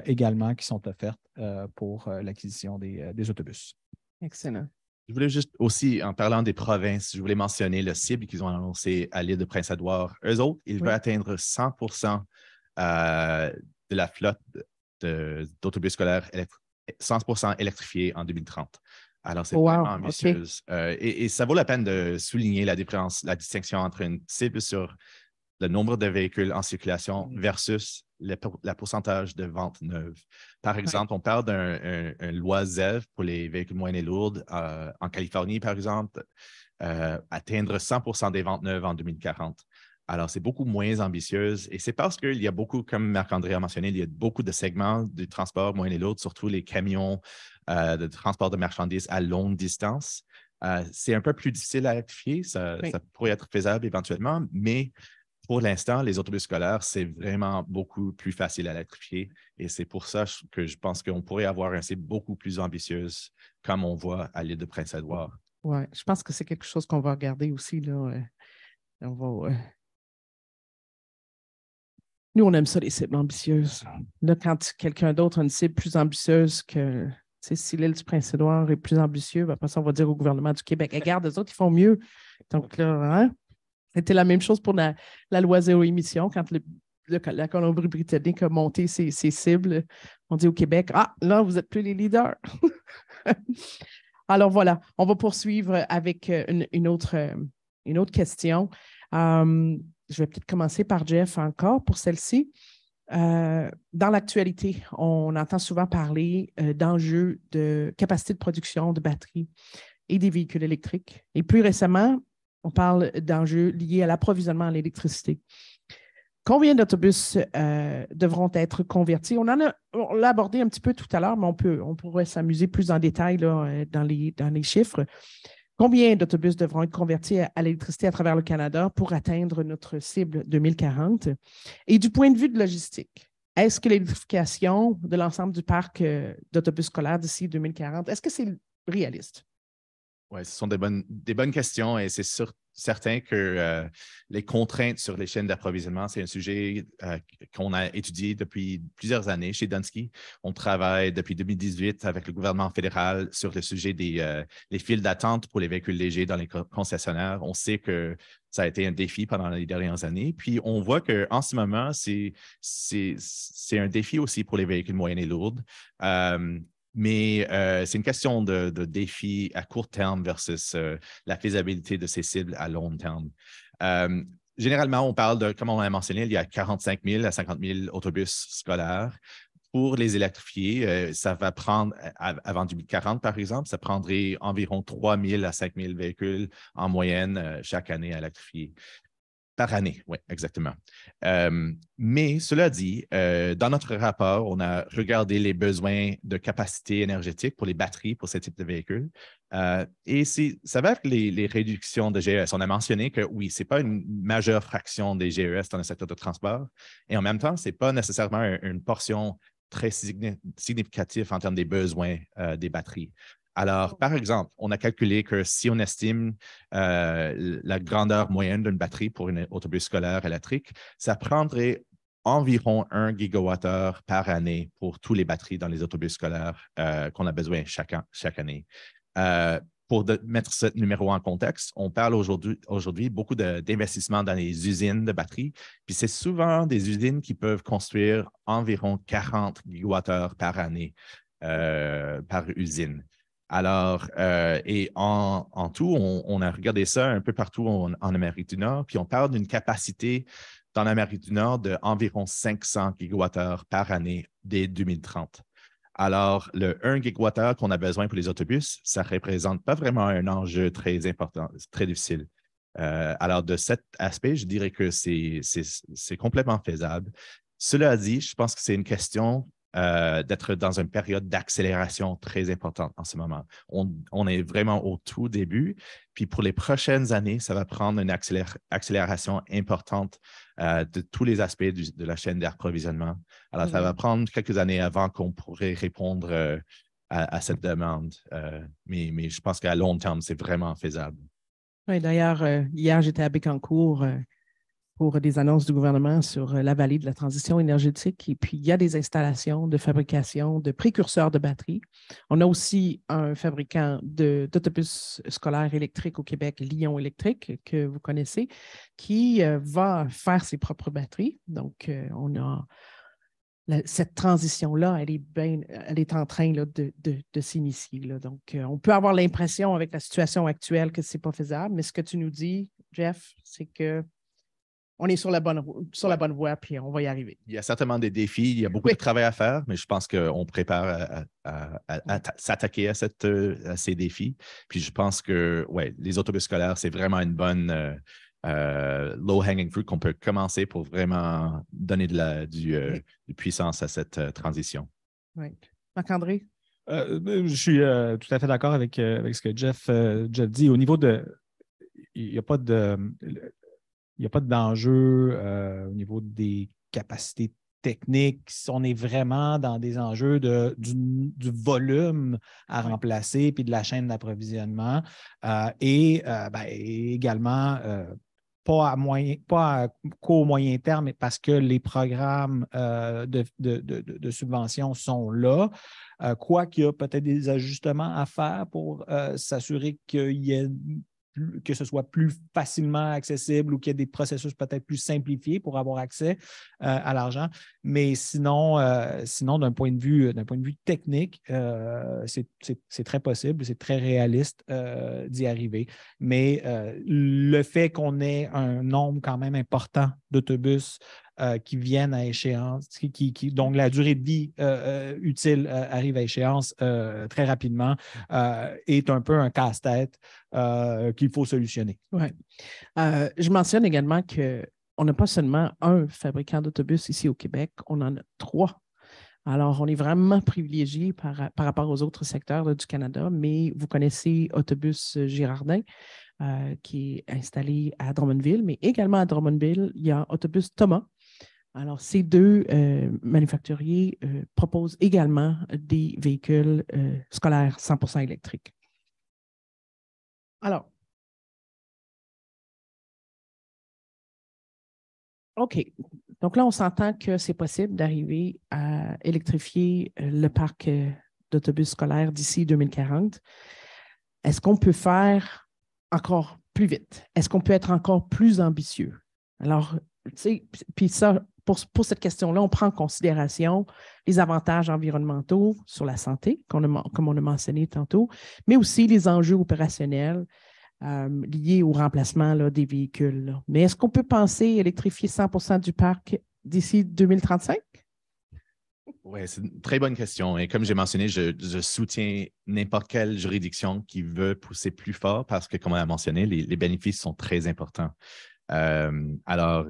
également qui sont offertes pour l'acquisition des autobus.
Excellent.
Je voulais juste aussi, en parlant des provinces, je voulais mentionner le cible qu'ils ont annoncé à l'île de Prince-Édouard. Eux autres, ils veulent atteindre 100% de la flotte d'autobus scolaires 100% électrifiés en 2030. Alors, c'est vraiment ambitieuse. Okay. Et ça vaut la peine de souligner la distinction entre une cible sur le nombre de véhicules en circulation versus le pourcentage de ventes neuves. Par exemple, on parle d'un loi ZEV pour les véhicules moyennes et lourdes en Californie, par exemple, atteindre 100% des ventes neuves en 2040. Alors, c'est beaucoup moins ambitieuse et c'est parce qu'il y a beaucoup, comme Marc-André a mentionné, il y a beaucoup de segments du transport moyen et lourd, surtout les camions de transport de marchandises à longue distance. C'est un peu plus difficile à rectifier, ça pourrait être faisable éventuellement, mais pour l'instant, les autobus scolaires, c'est vraiment beaucoup plus facile à électrifier et c'est pour ça que je pense qu'on pourrait avoir un cible beaucoup plus ambitieuse comme on voit à l'île de Prince-Édouard.
Oui, je pense que c'est quelque chose qu'on va regarder aussi, là. On va... Nous, on aime ça, les cibles ambitieuses. Là, quand quelqu'un d'autre a une cible plus ambitieuse que... Si l'île du Prince-Édouard est plus ambitieux, après ça, on va dire au gouvernement du Québec, regarde, eux autres, ils font mieux. Donc là, hein? C'était la même chose pour la loi zéro émission. Quand la Colombie-Britannique a monté ses cibles, on dit au Québec, ah, là, vous n'êtes plus les leaders. Alors voilà, on va poursuivre avec une autre question. Je vais peut-être commencer par Jeff encore pour celle-ci. Dans l'actualité, on entend souvent parler d'enjeux de capacité de production de batteries et des véhicules électriques. Et plus récemment, on parle d'enjeux liés à l'approvisionnement en électricité. Combien d'autobus devront être convertis? On l'a abordé un petit peu tout à l'heure, mais on pourrait s'amuser plus en détail là, dans les chiffres. Combien d'autobus devront être convertis à l'électricité à travers le Canada pour atteindre notre cible 2040? Et du point de vue de logistique, est-ce que l'électrification de l'ensemble du parc d'autobus scolaires d'ici 2040, est-ce que c'est réaliste?
Oui, ce sont des bonnes questions et c'est certain que les contraintes sur les chaînes d'approvisionnement, c'est un sujet qu'on a étudié depuis plusieurs années chez Dunsky. On travaille depuis 2018 avec le gouvernement fédéral sur le sujet des files d'attente pour les véhicules légers dans les concessionnaires. On sait que ça a été un défi pendant les dernières années. Puis, on voit qu'en ce moment, c'est un défi aussi pour les véhicules moyennes et lourdes. Mais c'est une question de défi à court terme versus la faisabilité de ces cibles à long terme. Généralement, on parle de, comme on l'a mentionné, il y a 45 000 à 50 000 autobus scolaires. pour les électrifier, ça va prendre, avant 2040 par exemple, ça prendrait environ 3 000 à 5 000 véhicules en moyenne chaque année à électrifier. Par année, oui, exactement. Mais cela dit, dans notre rapport, on a regardé les besoins de capacité énergétique pour les batteries pour ce type de véhicules. Et ça va avec les réductions de GES. On a mentionné que oui, ce n'est pas une majeure fraction des GES dans le secteur de transport. Et en même temps, ce n'est pas nécessairement une portion très significative en termes des besoins des batteries. Alors, par exemple, on a calculé que si on estime la grandeur moyenne d'une batterie pour un autobus scolaire électrique, ça prendrait environ 1 gigawattheure par année pour tous les batteries dans les autobus scolaires qu'on a besoin chaque année. Pour mettre ce numéro en contexte, on parle aujourd'hui beaucoup d'investissements dans les usines de batteries, puis c'est souvent des usines qui peuvent construire environ 40 gigawattheures par année par usine. Alors, et en tout, on a regardé ça un peu partout en Amérique du Nord, puis on parle d'une capacité dans l'Amérique du Nord d'environ 500 gigawattheures par année dès 2030. Alors, le 1 gigawattheure qu'on a besoin pour les autobus, ça ne représente pas vraiment un enjeu très important, très difficile. Alors, de cet aspect, je dirais que c'est complètement faisable. Cela dit, je pense que c'est une question d'être dans une période d'accélération très importante en ce moment. On est vraiment au tout début, puis pour les prochaines années, ça va prendre une accélération importante de tous les aspects de la chaîne d'approvisionnement. Alors, ça va prendre quelques années avant qu'on pourrait répondre à cette demande, mais je pense qu'à long terme, c'est vraiment faisable.
Oui, d'ailleurs, hier, j'étais à Bécancour pour des annonces du gouvernement sur la vallée de la transition énergétique. Et puis, il y a des installations de fabrication de précurseurs de batteries. On a aussi un fabricant d'autobus scolaires électriques au Québec, Lion Électrique, que vous connaissez, qui va faire ses propres batteries. Donc, on a cette transition-là, elle est en train là, de s'initier. Là. Donc, on peut avoir l'impression avec la situation actuelle que ce n'est pas faisable, mais ce que tu nous dis, Jeff, c'est que on est sur la bonne voie, puis on va y arriver.
Il y a certainement des défis, il y a beaucoup de travail à faire, mais je pense qu'on prépare à s'attaquer à ces défis. Puis je pense que les autobus scolaires, c'est vraiment une bonne low-hanging fruit qu'on peut commencer pour vraiment donner de puissance à cette transition.
Oui. Marc-André?
Je suis tout à fait d'accord avec ce que Jeff dit. Au niveau il n'y a pas d'enjeu au niveau des capacités techniques. On est vraiment dans des enjeux du volume à remplacer puis de la chaîne d'approvisionnement également pas à court moyen terme parce que les programmes de subvention sont là. Quoiqu'il y a peut-être des ajustements à faire pour s'assurer que ce soit plus facilement accessible ou qu'il y ait des processus peut-être plus simplifiés pour avoir accès à l'argent. Mais sinon d'un point de vue technique, c'est très possible, c'est très réaliste d'y arriver. Mais le fait qu'on ait un nombre quand même important d'autobus qui viennent à échéance, donc la durée de vie utile arrive à échéance très rapidement, est un peu un casse-tête qu'il faut solutionner.
Ouais. Je mentionne également qu'on n'a pas seulement un fabricant d'autobus ici au Québec, on en a 3. Alors, on est vraiment privilégié par rapport aux autres secteurs là, du Canada, mais vous connaissez Autobus Girardin, qui est installé à Drummondville, mais également à Drummondville, il y a Autobus Thomas. Alors, ces deux manufacturiers proposent également des véhicules scolaires 100% électriques. Alors, OK. Donc là, on s'entend que c'est possible d'arriver à électrifier le parc d'autobus scolaires d'ici 2040. Est-ce qu'on peut faire encore plus vite? Est-ce qu'on peut être encore plus ambitieux? Alors, tu sais, puis ça, pour cette question-là, on prend en considération les avantages environnementaux sur la santé, comme on a mentionné tantôt, mais aussi les enjeux opérationnels liés au remplacement là, des véhicules. Là. Mais est-ce qu'on peut penser électrifier 100% du parc d'ici 2035?
Oui, c'est une très bonne question. Et comme j'ai mentionné, je soutiens n'importe quelle juridiction qui veut pousser plus fort parce que, comme on a mentionné, les bénéfices sont très importants. Alors,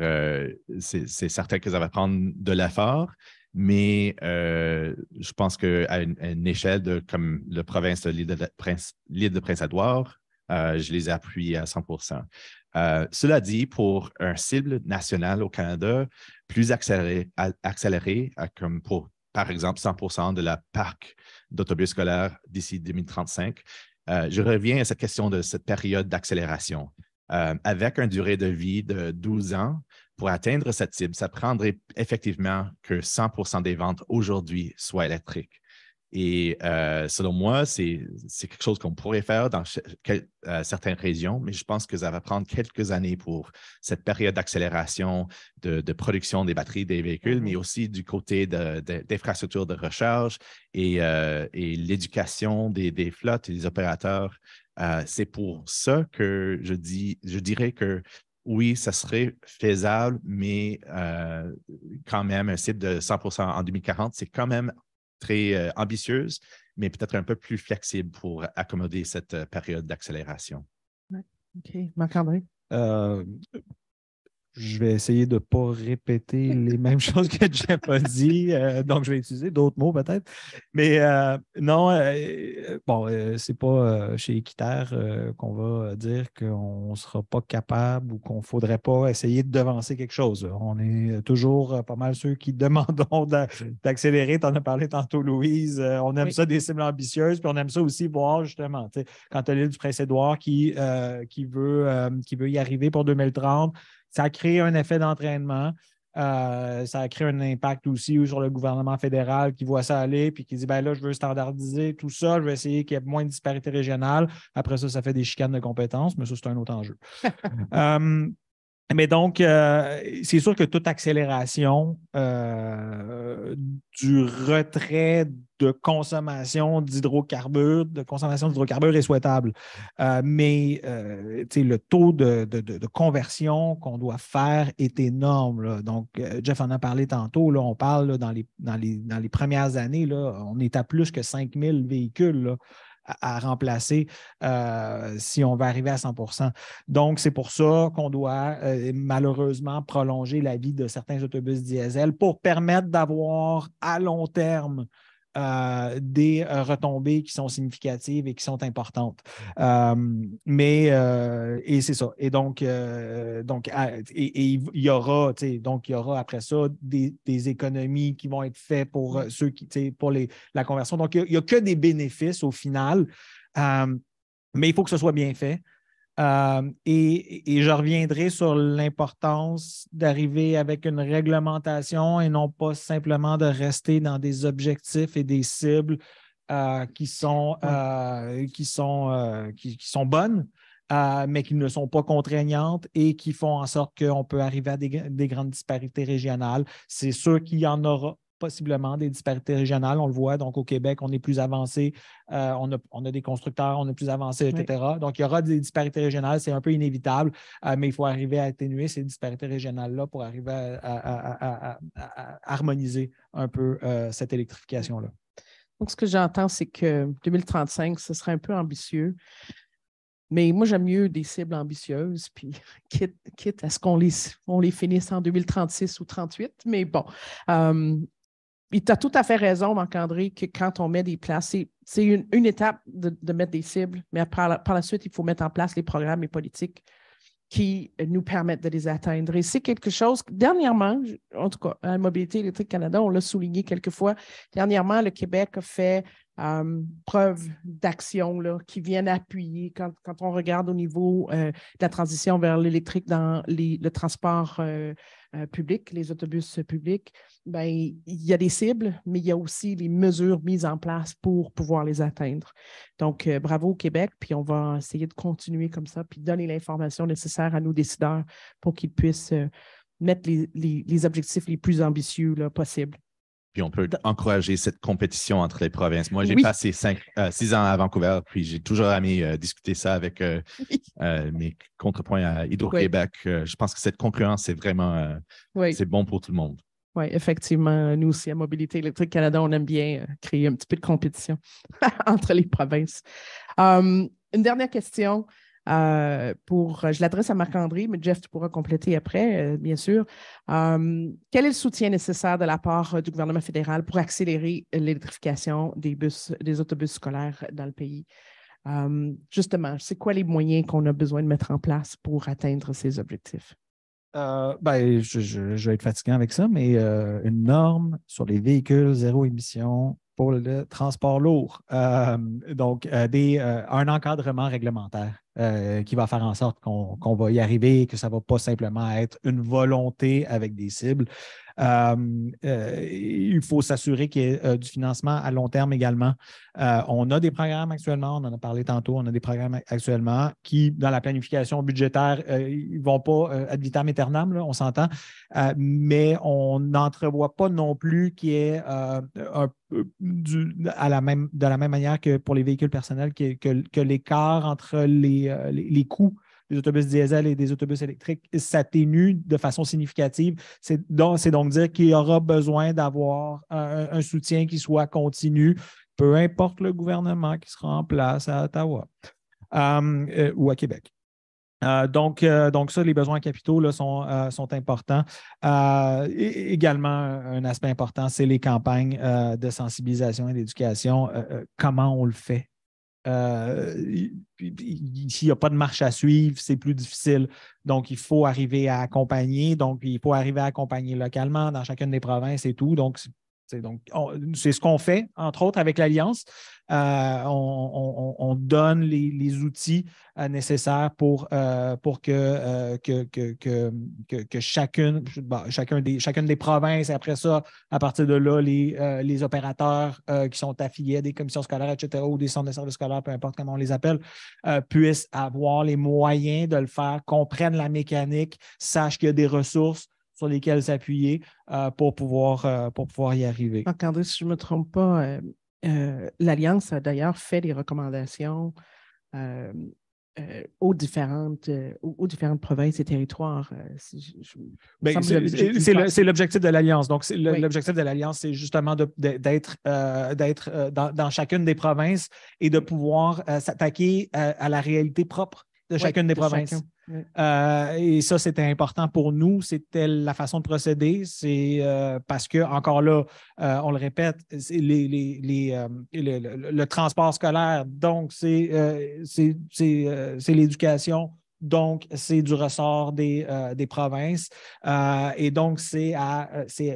c'est certain que ça va prendre de l'effort, mais je pense qu'à une échelle comme la province de l'île de Prince-Édouard, je les appuie à 100%. Cela dit, pour un cible national au Canada, plus accéléré comme pour, par exemple, 100% de la parc d'autobus scolaires d'ici 2035, je reviens à cette question de cette période d'accélération. Avec une durée de vie de 12 ans, pour atteindre cette cible, ça prendrait effectivement que 100% des ventes aujourd'hui soient électriques. Et selon moi, c'est quelque chose qu'on pourrait faire dans certaines régions, mais je pense que ça va prendre quelques années pour cette période d'accélération de production des batteries des véhicules, mais aussi du côté d'infrastructures de recharge et l'éducation des flottes et des opérateurs. C'est pour ça que je dirais que oui, ça serait faisable, mais quand même, un cible de 100% en 2040, c'est quand même très ambitieuse, mais peut-être un peu plus flexible pour accommoder cette période d'accélération.
Ouais. OK. Marc-André?
Je vais essayer de ne pas répéter les mêmes choses que Jeff a dit, donc je vais utiliser d'autres mots peut-être. Mais non, c'est pas chez Équiterre qu'on va dire qu'on ne sera pas capable ou qu'on ne faudrait pas essayer de devancer quelque chose. On est toujours pas mal ceux qui demandons d'accélérer. Tu en as parlé tantôt, Louise. On aime ça des cibles ambitieuses, puis on aime ça aussi voir justement, quand tu as l'île du Prince-Édouard qui veut y arriver pour 2030. Ça a créé un effet d'entraînement. Ça a créé un impact aussi sur le gouvernement fédéral qui voit ça aller puis qui dit ben là, je veux standardiser tout ça, je vais essayer qu'il y ait moins de disparité régionale. Après ça, ça fait des chicanes de compétences, mais ça, c'est un autre enjeu. Mais donc, c'est sûr que toute accélération du retrait de consommation d'hydrocarbures, est souhaitable. Mais le taux de conversion qu'on doit faire est énorme. Là. Donc, Jeff en a parlé tantôt. Là, on parle là, dans les premières années, là, on est à plus que 5000 véhicules. Là, à remplacer si on veut arriver à 100%. Donc, c'est pour ça qu'on doit malheureusement prolonger la vie de certains autobus diesel pour permettre d'avoir à long terme des retombées qui sont significatives et qui sont importantes. Et c'est ça. Et donc, il y aura après ça des économies qui vont être faites pour ceux qui, pour la conversion. Donc, il n'y a que des bénéfices au final, mais il faut que ce soit bien fait. Et je reviendrai sur l'importance d'arriver avec une réglementation et non pas simplement de rester dans des objectifs et des cibles qui sont bonnes, mais qui ne sont pas contraignantes et qui font en sorte qu'on peut arriver à des grandes disparités régionales. C'est sûr qu'il y en aura possiblement des disparités régionales, on le voit. Donc, au Québec, on est plus avancé, on a des constructeurs, on est plus avancé, etc. Oui. Donc, il y aura des disparités régionales, c'est un peu inévitable, mais il faut arriver à atténuer ces disparités régionales-là pour arriver à harmoniser un peu cette électrification-là.
Donc, ce que j'entends, c'est que 2035, ce serait un peu ambitieux. Mais moi, j'aime mieux des cibles ambitieuses, puis quitte à ce qu'on les finisse en 2036 ou 2038. Mais bon, tu as tout à fait raison, Marc-André, que quand on met des places, c'est une étape de mettre des cibles, mais par la suite, il faut mettre en place les programmes et politiques qui nous permettent de les atteindre. Et c'est quelque chose, dernièrement, en tout cas, à Mobilité électrique Canada, on l'a souligné quelques fois, dernièrement, le Québec a fait preuve d'action là, qui viennent appuyer quand on regarde au niveau de la transition vers l'électrique dans le transport public, les autobus publics, ben, il y a des cibles, mais il y a aussi les mesures mises en place pour pouvoir les atteindre. Donc, bravo au Québec, puis on va essayer de continuer comme ça, puis donner l'information nécessaire à nos décideurs pour qu'ils puissent mettre les objectifs les plus ambitieux là, possibles.
Puis on peut encourager cette compétition entre les provinces. Moi, j'ai passé 6 ans à Vancouver, puis j'ai toujours aimé discuter ça avec mes contrepoints à Hydro-Québec. Je pense que cette concurrence, c'est vraiment c'est bon pour tout le monde.
Oui, effectivement, nous aussi, à Mobilité électrique Canada, on aime bien créer un petit peu de compétition entre les provinces. Une dernière question. Je l'adresse à Marc-André, mais Jeff, tu pourras compléter après, bien sûr. Quel est le soutien nécessaire de la part du gouvernement fédéral pour accélérer l'électrification des autobus scolaires dans le pays? Justement, c'est quoi les moyens qu'on a besoin de mettre en place pour atteindre ces objectifs?
Je vais être fatiguant avec ça, mais une norme sur les véhicules zéro émission pour le transport lourd. Un encadrement réglementaire qui va faire en sorte qu'on va y arriver, que ça ne va pas simplement être une volonté avec des cibles. Il faut s'assurer qu'il y ait du financement à long terme également. On a des programmes actuellement, on en a parlé tantôt, on a des programmes actuellement qui, dans la planification budgétaire, ils ne vont pas ad vitam aeternam, là, on s'entend, mais on n'entrevoit pas non plus qu'il y ait de la même manière que pour les véhicules personnels, que l'écart entre les coûts des autobus diesel et des autobus électriques s'atténue de façon significative. C'est donc dire qu'il y aura besoin d'avoir un soutien qui soit continu, peu importe le gouvernement qui sera en place à Ottawa ou à Québec. Donc ça, les besoins en capitaux là, sont importants. Également, un aspect important, c'est les campagnes de sensibilisation et d'éducation. Comment on le fait? S'il n'y a pas de marche à suivre, c'est plus difficile. Donc, il faut arriver à accompagner. Donc, il faut arriver à accompagner localement dans chacune des provinces et tout. Donc, c'est ce qu'on fait, entre autres, avec l'Alliance. On donne les outils nécessaires pour que chacune des provinces, après ça, à partir de là, les opérateurs qui sont affiliés à des commissions scolaires, etc., ou des centres de services scolaires, peu importe comment on les appelle, puissent avoir les moyens de le faire, comprennent la mécanique, sachent qu'il y a des ressources sur lesquelles s'appuyer pour pouvoir y arriver.
Marc-André, si je ne me trompe pas, l'Alliance a d'ailleurs fait des recommandations aux différentes provinces et territoires.
C'est l'objectif de l'Alliance. Donc, l'objectif de l'Alliance, c'est justement d'être dans chacune des provinces et de pouvoir s'attaquer à la réalité propre de chacune des provinces. Oui. Et ça, c'était important pour nous. C'était la façon de procéder. C'est parce que, encore là, on le répète, c'est le transport scolaire, donc c'est l'éducation. Donc, c'est du ressort des provinces. Et donc, c'est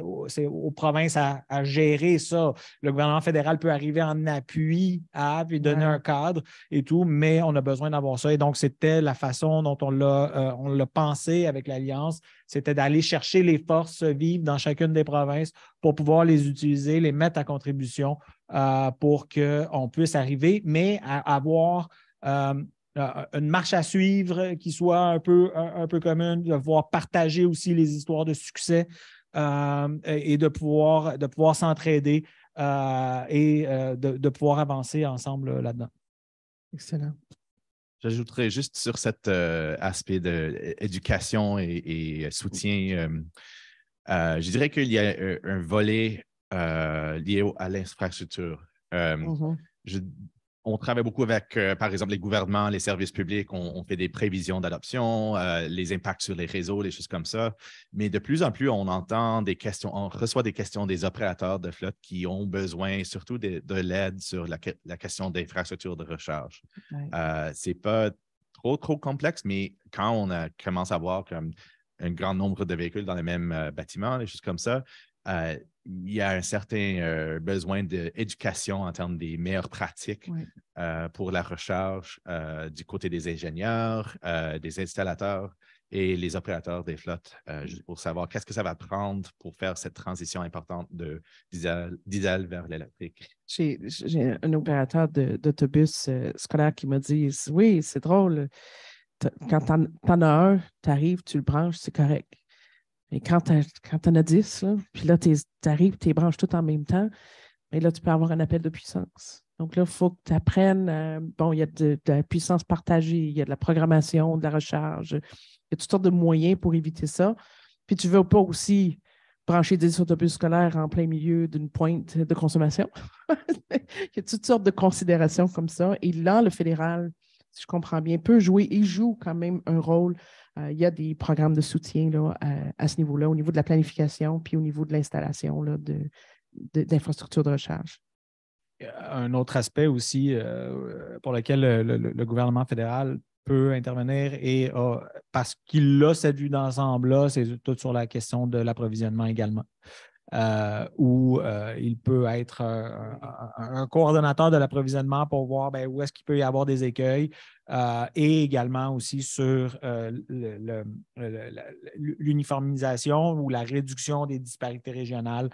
aux provinces à gérer ça. Le gouvernement fédéral peut arriver en appui puis donner un cadre et tout, mais on a besoin d'avoir ça. Et donc, c'était la façon dont on l'a pensé avec l'Alliance. C'était d'aller chercher les forces vives dans chacune des provinces pour pouvoir les utiliser, les mettre à contribution pour qu'on puisse arriver, mais à avoir une marche à suivre qui soit un peu commune, de pouvoir partager aussi les histoires de succès et de pouvoir s'entraider et de pouvoir avancer ensemble là-dedans.
Excellent.
J'ajouterais juste sur cet aspect d'éducation et soutien, je dirais qu'il y a un volet lié à l'infrastructure. On travaille beaucoup avec, par exemple, les gouvernements, les services publics. On fait des prévisions d'adoption, les impacts sur les réseaux, les choses comme ça. Mais de plus en plus, on reçoit des questions des opérateurs de flotte qui ont besoin surtout de l'aide sur la question d'infrastructure de recharge. Ce n'est pas trop complexe, mais quand on commence à avoir comme un grand nombre de véhicules dans les mêmes bâtiments, des choses comme ça, il y a un certain besoin d'éducation en termes des meilleures pratiques pour la recharge du côté des ingénieurs, des installateurs et les opérateurs des flottes, juste pour savoir qu'est-ce que ça va prendre pour faire cette transition importante de diesel vers l'électrique.
J'ai un opérateur d'autobus scolaire qui m'a dit « Oui, c'est drôle, quand t'en as un, tu arrives, tu le branches, c'est correct. Mais quand tu en as 10, là, puis là, tu arrives, tu les branches tout en même temps, mais là, tu peux avoir un appel de puissance. Donc là, il faut que tu apprennes, il y a de la puissance partagée, il y a de la programmation, de la recharge, il y a toutes sortes de moyens pour éviter ça. Puis tu ne veux pas brancher des autobus scolaires en plein milieu d'une pointe de consommation. Il y a toutes sortes de considérations comme ça. Et là, le fédéral, si je comprends bien, peut jouer et joue quand même un rôle. Il y a des programmes de soutien là, à ce niveau-là, au niveau de la planification, puis au niveau de l'installation là, d'infrastructures de recharge.
Un autre aspect aussi pour lequel le gouvernement fédéral peut intervenir et parce qu'il a cette vue d'ensemble-là, c'est tout sur la question de l'approvisionnement également. Où il peut être un coordonnateur de l'approvisionnement pour voir où est-ce qu'il peut y avoir des écueils et également aussi sur l'uniformisation ou la réduction des disparités régionales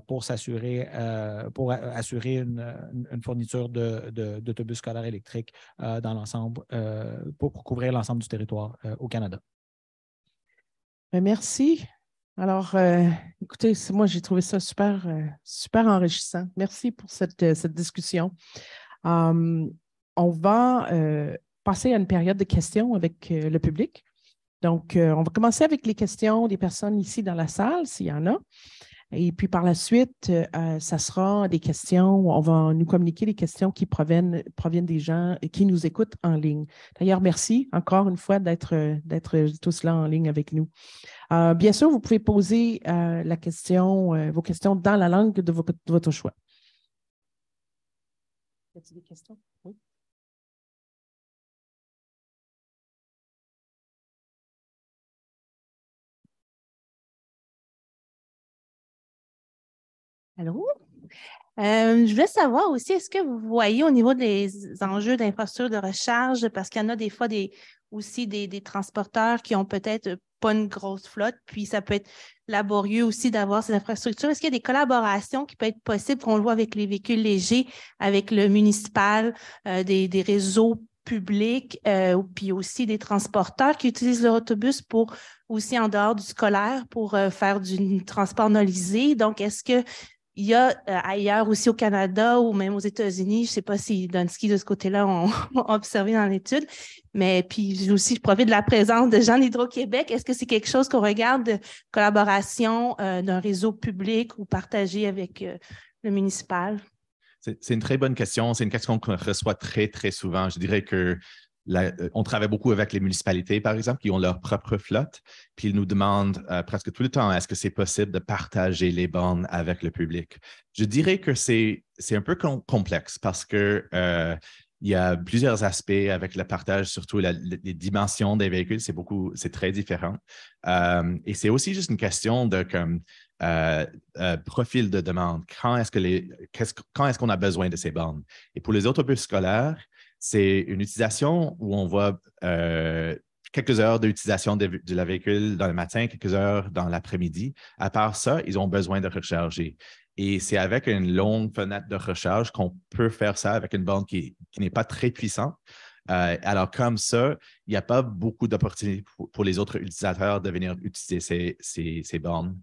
pour assurer une fourniture d'autobus scolaires électriques dans l'ensemble pour couvrir l'ensemble du territoire au Canada.
Merci. Alors, écoutez, moi, j'ai trouvé ça super, super enrichissant. Merci pour cette discussion. On va passer à une période de questions avec le public. Donc, on va commencer avec les questions des personnes ici dans la salle, s'il y en a. Et puis, par la suite, ça sera des questions, on va nous communiquer les questions qui proviennent des gens qui nous écoutent en ligne. D'ailleurs, merci encore une fois d'être tous là en ligne avec nous. Bien sûr, vous pouvez poser vos questions dans la langue de votre choix. Y a-t-il des questions? Oui.
Allô? Je voulais savoir aussi, est-ce que vous voyez au niveau des enjeux d'infrastructure de recharge, parce qu'il y en a des fois aussi des transporteurs qui ont peut-être pas une grosse flotte, puis ça peut être laborieux aussi d'avoir ces infrastructures. Est-ce qu'il y a des collaborations qui peuvent être possibles, qu'on le voit avec les véhicules légers, avec le municipal, des réseaux publics, puis aussi des transporteurs qui utilisent leur autobus pour aussi en dehors du scolaire pour faire du transport nolisé? Donc, est-ce que il y a ailleurs aussi au Canada ou même aux États-Unis, je ne sais pas si Dunsky de ce côté-là ont observé dans l'étude, mais puis aussi je profite de la présence de gens d'Hydro-Québec. Est-ce que c'est quelque chose qu'on regarde de collaboration d'un réseau public ou partagé avec le municipal?
C'est une très bonne question. C'est une question qu'on reçoit très, très souvent. Je dirais que on travaille beaucoup avec les municipalités, par exemple, qui ont leur propre flotte, puis ils nous demandent presque tout le temps, est-ce que c'est possible de partager les bornes avec le public? Je dirais que c'est un peu complexe parce que il y a plusieurs aspects avec le partage, surtout les dimensions des véhicules, c'est très différent. Et c'est aussi juste une question de profil de demande. Quand est-ce qu'on a besoin de ces bornes? Et pour les autobus scolaires, c'est une utilisation où on voit quelques heures d'utilisation de la véhicule dans le matin, quelques heures dans l'après-midi. À part ça, ils ont besoin de recharger. Et c'est avec une longue fenêtre de recharge qu'on peut faire ça avec une borne qui n'est pas très puissante. Alors, comme ça, il n'y a pas beaucoup d'opportunités pour les autres utilisateurs de venir utiliser ces bornes.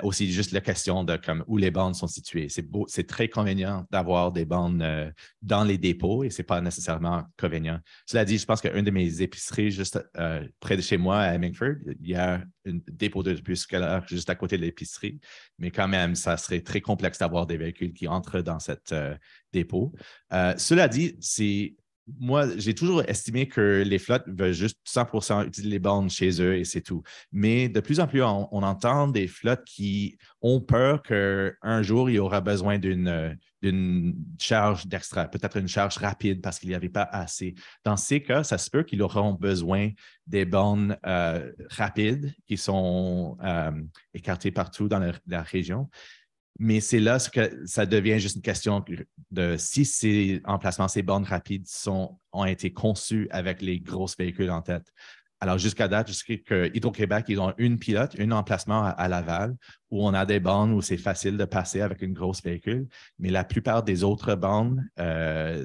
Aussi, juste la question de où les bornes sont situées. C'est très convenient d'avoir des bornes dans les dépôts et ce n'est pas nécessairement convenient. Cela dit, je pense qu'une de mes épiceries, juste près de chez moi, à Hemingford, il y a un dépôt de bus scolaire juste à côté de l'épicerie. Mais quand même, ça serait très complexe d'avoir des véhicules qui entrent dans cet dépôt. Cela dit, moi, j'ai toujours estimé que les flottes veulent juste 100% utiliser les bornes chez eux et c'est tout. Mais de plus en plus, on entend des flottes qui ont peur qu'un jour, il y aura besoin d'une charge d'extra, peut-être une charge rapide parce qu'il n'y avait pas assez. Dans ces cas, ça se peut qu'ils auront besoin des bornes rapides qui sont écartées partout dans la région. Mais c'est là que ça devient juste une question de si ces emplacements, ces bornes rapides ont été conçus avec les gros véhicules en tête. Alors, jusqu'à date, je sais qu'Hydro-Québec, ils ont une pilote, un emplacement à Laval, où on a des bornes où c'est facile de passer avec une grosse véhicule, mais la plupart des autres bornes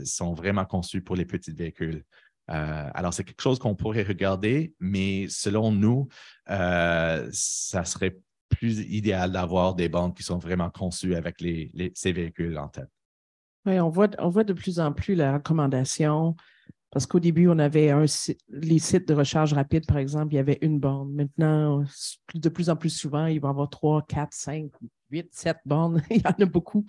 sont vraiment conçues pour les petits véhicules. Alors, c'est quelque chose qu'on pourrait regarder, mais selon nous, ça serait plus idéal d'avoir des bornes qui sont vraiment conçues avec ces véhicules en tête.
Oui, on voit de plus en plus la recommandation Parce qu'au début, on avait les sites de recharge rapide, par exemple, il y avait une borne. Maintenant, de plus en plus souvent, il va y avoir 3, 4, 5, 8, 7 bornes. Il y en a beaucoup.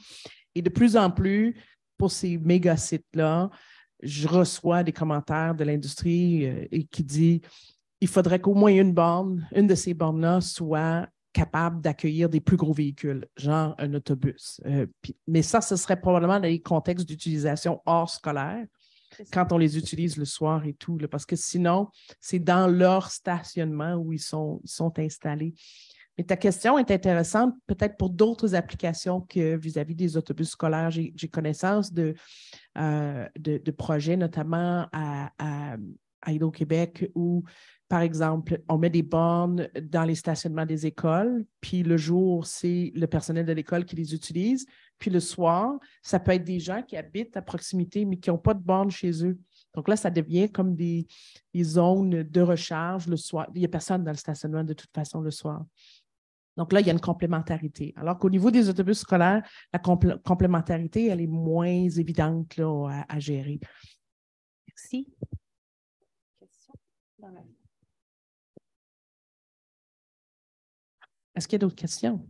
Et de plus en plus, pour ces méga sites-là, je reçois des commentaires de l'industrie qui dit il faudrait qu'au moins une de ces bornes-là soit capable d'accueillir des plus gros véhicules, genre un autobus. Mais ça, ce serait probablement dans les contextes d'utilisation hors scolaire, quand on les utilise le soir et tout, là, parce que sinon, c'est dans leur stationnement où ils sont installés. Mais ta question est intéressante, peut-être pour d'autres applications que vis-à-vis des autobus scolaires. J'ai connaissance de projets, notamment à Hydro-Québec, où, par exemple, on met des bornes dans les stationnements des écoles, puis le jour, c'est le personnel de l'école qui les utilise. Puis le soir, ça peut être des gens qui habitent à proximité, mais qui n'ont pas de borne chez eux. Donc là, ça devient comme des zones de recharge le soir. Il n'y a personne dans le stationnement de toute façon le soir. Donc là, il y a une complémentarité. Alors qu'au niveau des autobus scolaires, la complémentarité, elle est moins évidente là, à gérer.
Merci.
Est-ce qu'il y a d'autres questions?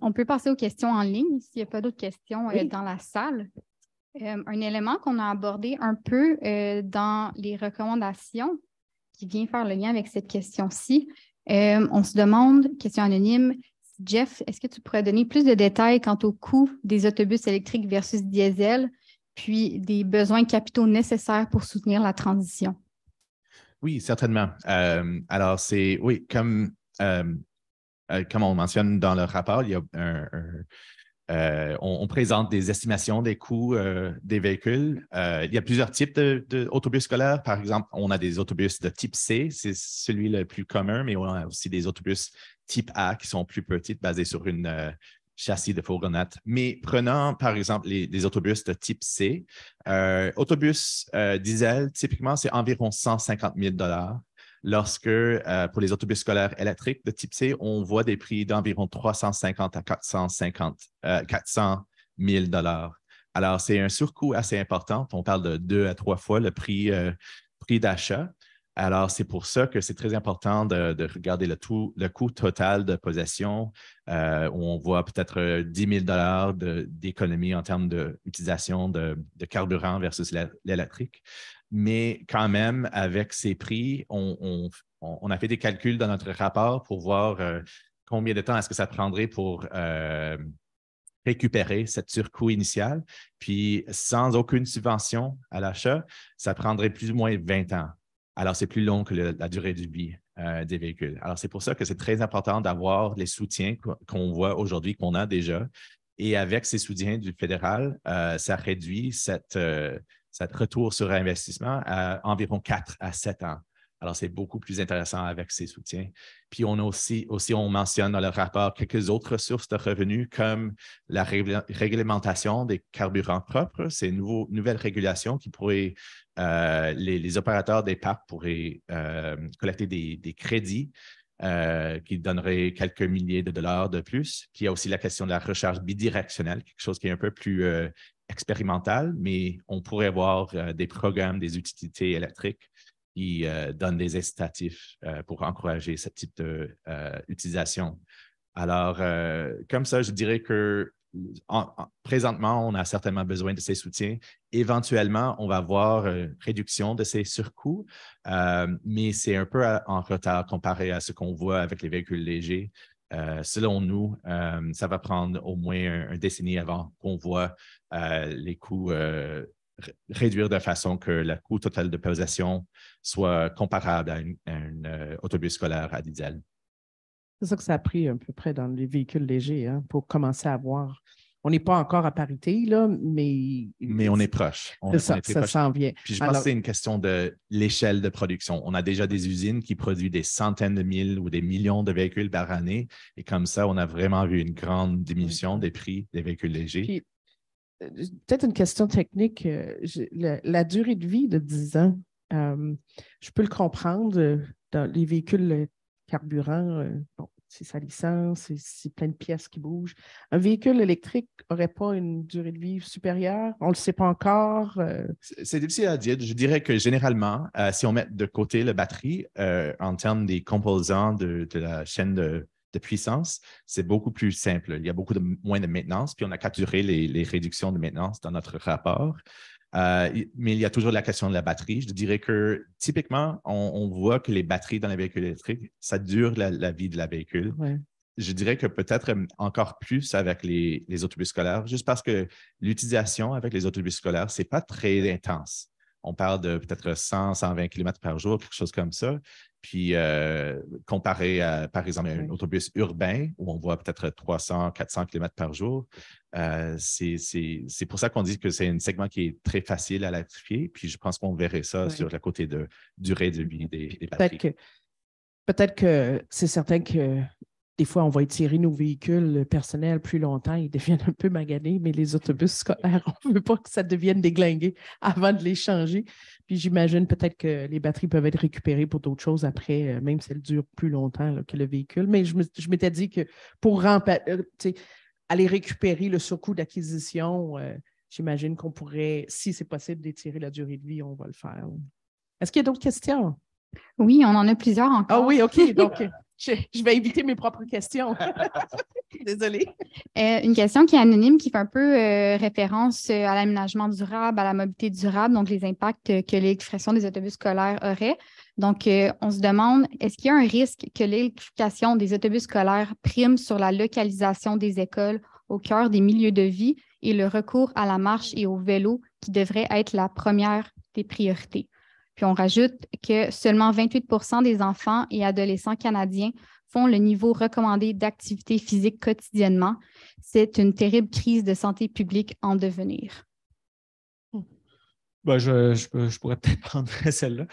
On peut passer aux questions en ligne s'il n'y a pas d'autres questions
Oui.
dans la salle. Un élément qu'on a abordé un peu dans les recommandations qui vient faire le lien avec cette question-ci, on se demande, question anonyme, Jeff, est-ce que tu pourrais donner plus de détails quant au coût des autobus électriques versus diesel, puis des besoins capitaux nécessaires pour soutenir la transition?
Oui, certainement. Alors, comme on mentionne dans le rapport, il y a on présente des estimations des coûts des véhicules. Il y a plusieurs types d'autobus scolaires. Par exemple, on a des autobus de type C, c'est celui le plus commun, mais on a aussi des autobus type A qui sont plus petits, basés sur une châssis de fourgonnette. Mais prenant, par exemple, les autobus de type C, autobus diesel, typiquement, c'est environ 150 000 $. Lorsque, pour les autobus scolaires électriques de type C, on voit des prix d'environ 350 à 400 000 $. Alors, c'est un surcoût assez important. On parle de 2 à 3 fois le prix d'achat. Alors, c'est pour ça que c'est très important de regarder le coût total de possession, où on voit peut-être 10 000 $ d'économie en termes d'utilisation de carburant versus l'électrique. Mais quand même, avec ces prix, on a fait des calculs dans notre rapport pour voir combien de temps est-ce que ça prendrait pour récupérer cette surcoût initial. Puis, sans aucune subvention à l'achat, ça prendrait plus ou moins 20 ans. Alors, c'est plus long que la durée de vie des véhicules. Alors, c'est pour ça que c'est très important d'avoir les soutiens qu'on voit aujourd'hui, qu'on a déjà. Et avec ces soutiens du fédéral, ça réduit cette retour sur investissement à environ 4 à 7 ans. Alors, c'est beaucoup plus intéressant avec ces soutiens. Puis, on a aussi, on mentionne dans le rapport quelques autres sources de revenus comme la réglementation des carburants propres. C'est une nouvelle régulation qui pourrait, les opérateurs des parcs pourraient collecter des crédits qui donneraient quelques milliers de dollars de plus. Puis, il y a aussi la question de la recharge bidirectionnelle, quelque chose qui est un peu plus expérimental, mais on pourrait avoir des programmes, des utilités électriques qui donnent des incitatifs pour encourager ce type d'utilisation. Alors, comme ça, je dirais que présentement, on a certainement besoin de ces soutiens. Éventuellement, on va voir réduction de ces surcoûts, mais c'est un peu en retard comparé à ce qu'on voit avec les véhicules légers. Selon nous, ça va prendre au moins une décennie avant qu'on voit les coûts réduire de façon que le coût total de possession soit comparable à un autobus scolaire à diesel.
C'est ça que ça a pris à peu près dans les véhicules légers pour commencer à voir. On n'est pas encore à parité, là, mais
on est proche.
Ça s'en vient.
Puis je pense que c'est une question de l'échelle de production. On a déjà des usines qui produisent des centaines de mille ou des millions de véhicules par année. Et comme ça, on a vraiment vu une grande diminution des prix des véhicules légers.
Puis, peut-être une question technique. La durée de vie de 10 ans, je peux le comprendre dans les véhicules carburant. c'est sa licence, c'est plein de pièces qui bougent. Un véhicule électrique n'aurait pas une durée de vie supérieure? On ne le sait pas encore.
C'est difficile à dire. Je dirais que généralement, si on met de côté la batterie, en termes des composants de la chaîne de puissance, c'est beaucoup plus simple. Il y a moins de maintenance, puis on a capturé les réductions de maintenance dans notre rapport. Mais il y a toujours la question de la batterie. Je dirais que typiquement, on voit que les batteries dans les véhicules électriques, ça dure la vie de la véhicule.
Ouais.
Je dirais que peut-être encore plus avec les autobus scolaires, juste parce que l'utilisation avec les autobus scolaires, ce n'est pas très intense. On parle de peut-être 100, 120 km par jour, quelque chose comme ça. Puis, comparé à, par exemple, un autobus urbain où on voit peut-être 300, 400 km par jour, c'est pour ça qu'on dit que c'est un segment qui est très facile à électrifier. Puis, je pense qu'on verrait ça sur le côté de durée de vie des batteries.
Peut-être que c'est certain que des fois, on va étirer nos véhicules personnels plus longtemps, ils deviennent un peu maganés, mais les autobus scolaires, on ne veut pas que ça devienne déglingué avant de les changer. Puis j'imagine peut-être que les batteries peuvent être récupérées pour d'autres choses après, même si elles durent plus longtemps là, que le véhicule. Mais je m'étais dit que pour aller récupérer le surcoût d'acquisition, j'imagine qu'on pourrait, si c'est possible d'étirer la durée de vie, on va le faire. Est-ce qu'il y a d'autres questions?
Oui, on en a plusieurs encore.
Ah oui, OK. Donc, je vais éviter mes propres questions. Désolée.
Une question qui est anonyme, qui fait un peu référence à l'aménagement durable, à la mobilité durable, donc les impacts que l'électrification des autobus scolaires aurait. Donc, on se demande, est-ce qu'il y a un risque que l'électrification des autobus scolaires prime sur la localisation des écoles au cœur des milieux de vie et le recours à la marche et au vélo qui devrait être la première des priorités? Puis on rajoute que seulement 28 % des enfants et adolescents canadiens font le niveau recommandé d'activité physique quotidiennement. C'est une terrible crise de santé publique en devenir.
Ben, je pourrais peut-être prendre celle-là,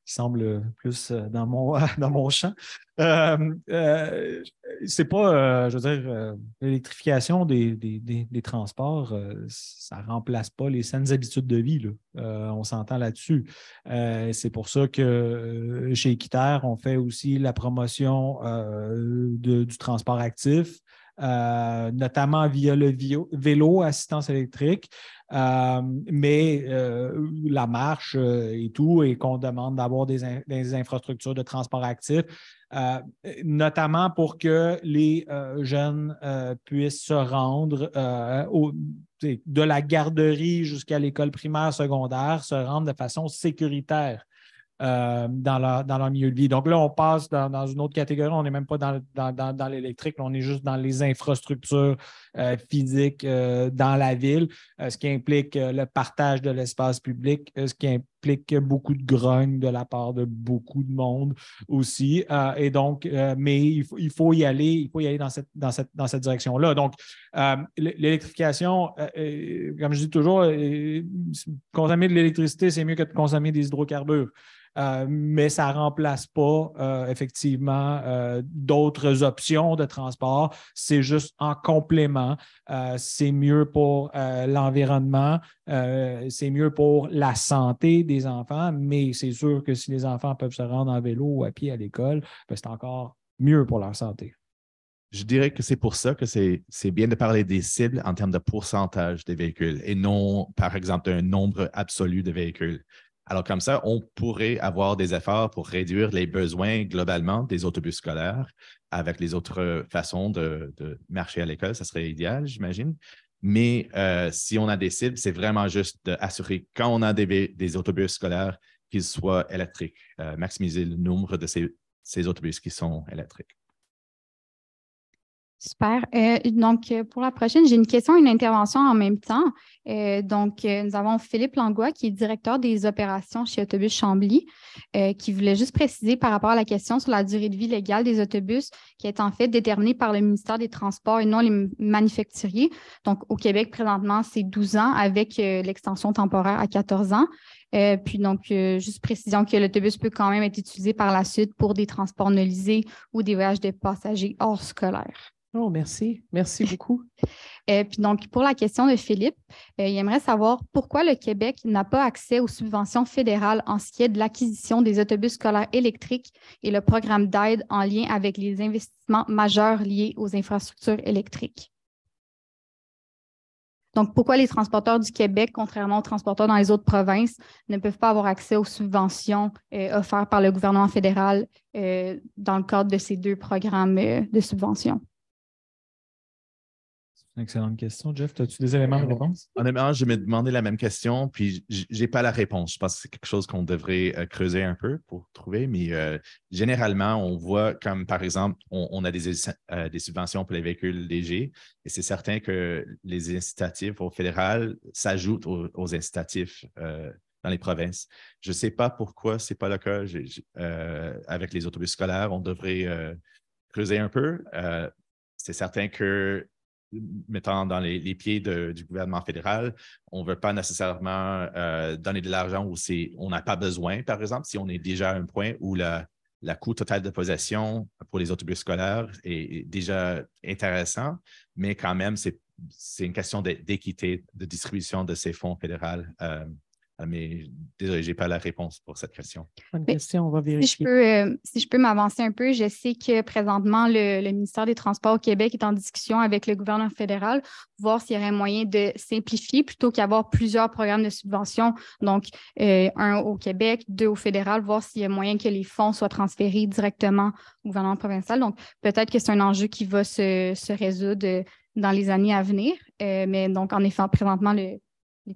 qui semble plus dans mon champ. C'est pas, je veux dire, l'électrification des transports, ça ne remplace pas les saines habitudes de vie, là. On s'entend là-dessus. C'est pour ça que chez Équiterre, on fait aussi la promotion du transport actif, notamment via le vélo assistance électrique. Mais la marche et tout, et qu'on demande d'avoir des infrastructures de transport actif, notamment pour que les jeunes puissent se rendre de la garderie jusqu'à l'école primaire, secondaire, se rendre de façon sécuritaire. Dans leur milieu de vie. Donc là, on passe dans une autre catégorie. On n'est même pas dans l'électrique, on est juste dans les infrastructures physiques dans la ville, ce qui implique le partage de l'espace public, ce qui implique beaucoup de grogne de la part de beaucoup de monde aussi. Et donc, mais il faut y aller dans cette direction-là. Donc, l'électrification, comme je dis toujours, consommer de l'électricité, c'est mieux que de consommer des hydrocarbures. Mais ça ne remplace pas effectivement d'autres options de transport. C'est juste en complément. C'est mieux pour l'environnement, c'est mieux pour la santé des enfants, mais c'est sûr que si les enfants peuvent se rendre en vélo ou à pied à l'école, ben, c'est encore mieux pour leur santé.
Je dirais que c'est pour ça que c'est bien de parler des cibles en termes de pourcentage des véhicules et non, par exemple, d'un nombre absolu de véhicules. Alors, comme ça, on pourrait avoir des efforts pour réduire les besoins globalement des autobus scolaires avec les autres façons de marcher à l'école. Ça serait idéal, j'imagine. Mais si on a des cibles, c'est vraiment juste d'assurer quand on a des autobus scolaires qu'ils soient électriques, maximiser le nombre de ces autobus qui sont électriques.
Super. Donc, pour la prochaine, j'ai une question et une intervention en même temps. Nous avons Philippe Langlois, qui est directeur des opérations chez Autobus Chambly, qui voulait juste préciser par rapport à la question sur la durée de vie légale des autobus, qui est en fait déterminée par le ministère des Transports et non les manufacturiers. Donc, au Québec, présentement, c'est 12 ans avec l'extension temporaire à 14 ans. Juste précision que l'autobus peut quand même être utilisé par la suite pour des transports non lisés ou des voyages de passagers hors scolaire.
Oh, merci. Merci beaucoup.
Puis donc, pour la question de Philippe, il aimerait savoir pourquoi le Québec n'a pas accès aux subventions fédérales en ce qui est de l'acquisition des autobus scolaires électriques et le programme d'aide en lien avec les investissements majeurs liés aux infrastructures électriques. Donc, pourquoi les transporteurs du Québec, contrairement aux transporteurs dans les autres provinces, ne peuvent pas avoir accès aux subventions offertes par le gouvernement fédéral dans le cadre de ces 2 programmes de subventions?
C'est une excellente question. Jeff, as-tu des éléments de réponse?
Honnêtement, je me demandais la même question, puis je n'ai pas la réponse. Je pense que c'est quelque chose qu'on devrait creuser un peu pour trouver, mais généralement, on voit comme, par exemple, on a des subventions pour les véhicules légers, et c'est certain que les incitatifs au fédéral s'ajoutent aux incitatifs dans les provinces. Je ne sais pas pourquoi ce n'est pas le cas avec les autobus scolaires. On devrait creuser un peu. C'est certain que mettant dans les pieds du gouvernement fédéral, on ne veut pas nécessairement donner de l'argent où on n'a pas besoin, par exemple, si on est déjà à un point où le coût total de possession pour les autobus scolaires est déjà intéressant, mais quand même, c'est une question d'équité de distribution de ces fonds fédéraux. Mais désolé, je n'ai pas la réponse pour cette question.
Bonne question, on va vérifier.
Si je peux m'avancer un peu, je sais que présentement, le ministère des Transports au Québec est en discussion avec le gouvernement fédéral, voir s'il y aurait moyen de simplifier plutôt qu'avoir plusieurs programmes de subvention. Donc, 1 au Québec, 2 au fédéral, voir s'il y a moyen que les fonds soient transférés directement au gouvernement provincial. Donc, peut-être que c'est un enjeu qui va se résoudre dans les années à venir. Mais donc, en effet, présentement, les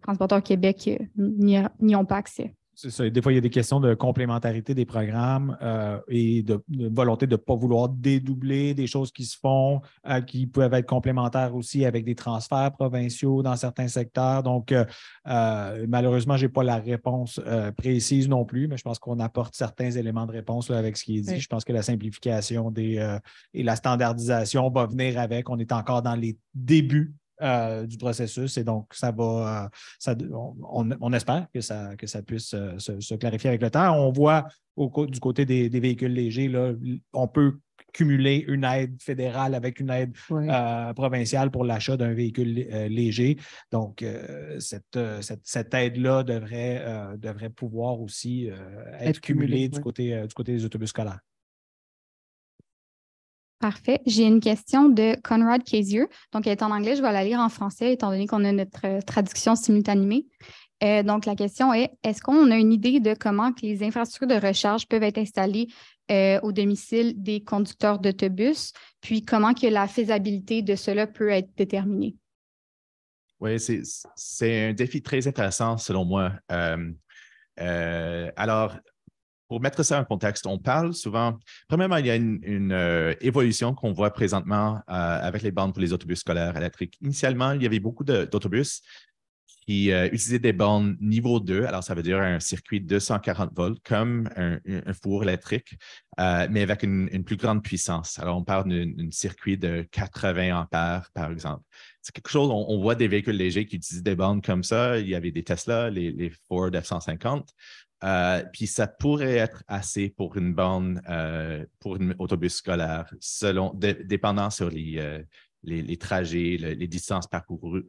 transporteurs au Québec n'y ont pas accès.
C'est ça. Des fois, il y a des questions de complémentarité des programmes et de volonté de ne pas vouloir dédoubler des choses qui se font, qui peuvent être complémentaires aussi avec des transferts provinciaux dans certains secteurs. Donc, malheureusement, je n'ai pas la réponse précise non plus, mais je pense qu'on apporte certains éléments de réponse là, avec ce qui est dit. Oui. Je pense que la simplification et la standardisation va venir avec. On est encore dans les débuts du processus et donc ça va, on espère que ça puisse se clarifier avec le temps. On voit du côté des véhicules légers, là, on peut cumuler une aide fédérale avec une aide provinciale pour l'achat d'un véhicule léger. Donc, cette aide-là devrait pouvoir aussi être cumulée du côté des autobus scolaires.
Parfait. J'ai une question de Conrad Casier. Donc, elle est en anglais. Je vais la lire en français, étant donné qu'on a notre traduction simultanimée. Donc, la question est, est-ce qu'on a une idée de comment que les infrastructures de recharge peuvent être installées au domicile des conducteurs d'autobus, puis comment que la faisabilité de cela peut être déterminée?
Oui, c'est un défi très intéressant, selon moi. Alors, pour mettre ça en contexte, on parle souvent, premièrement, il y a une évolution qu'on voit présentement avec les bornes pour les autobus scolaires électriques. Initialement, il y avait beaucoup d'autobus qui utilisaient des bornes niveau 2, alors ça veut dire un circuit de 240 volts, comme un four électrique, mais avec une plus grande puissance. Alors, on parle d'un circuit de 80 ampères, par exemple. C'est quelque chose, on voit des véhicules légers qui utilisent des bornes comme ça. Il y avait des Tesla, les Ford F-150. Puis ça pourrait être assez pour une borne, pour un autobus scolaire, dépendant sur les trajets, les distances parcourues.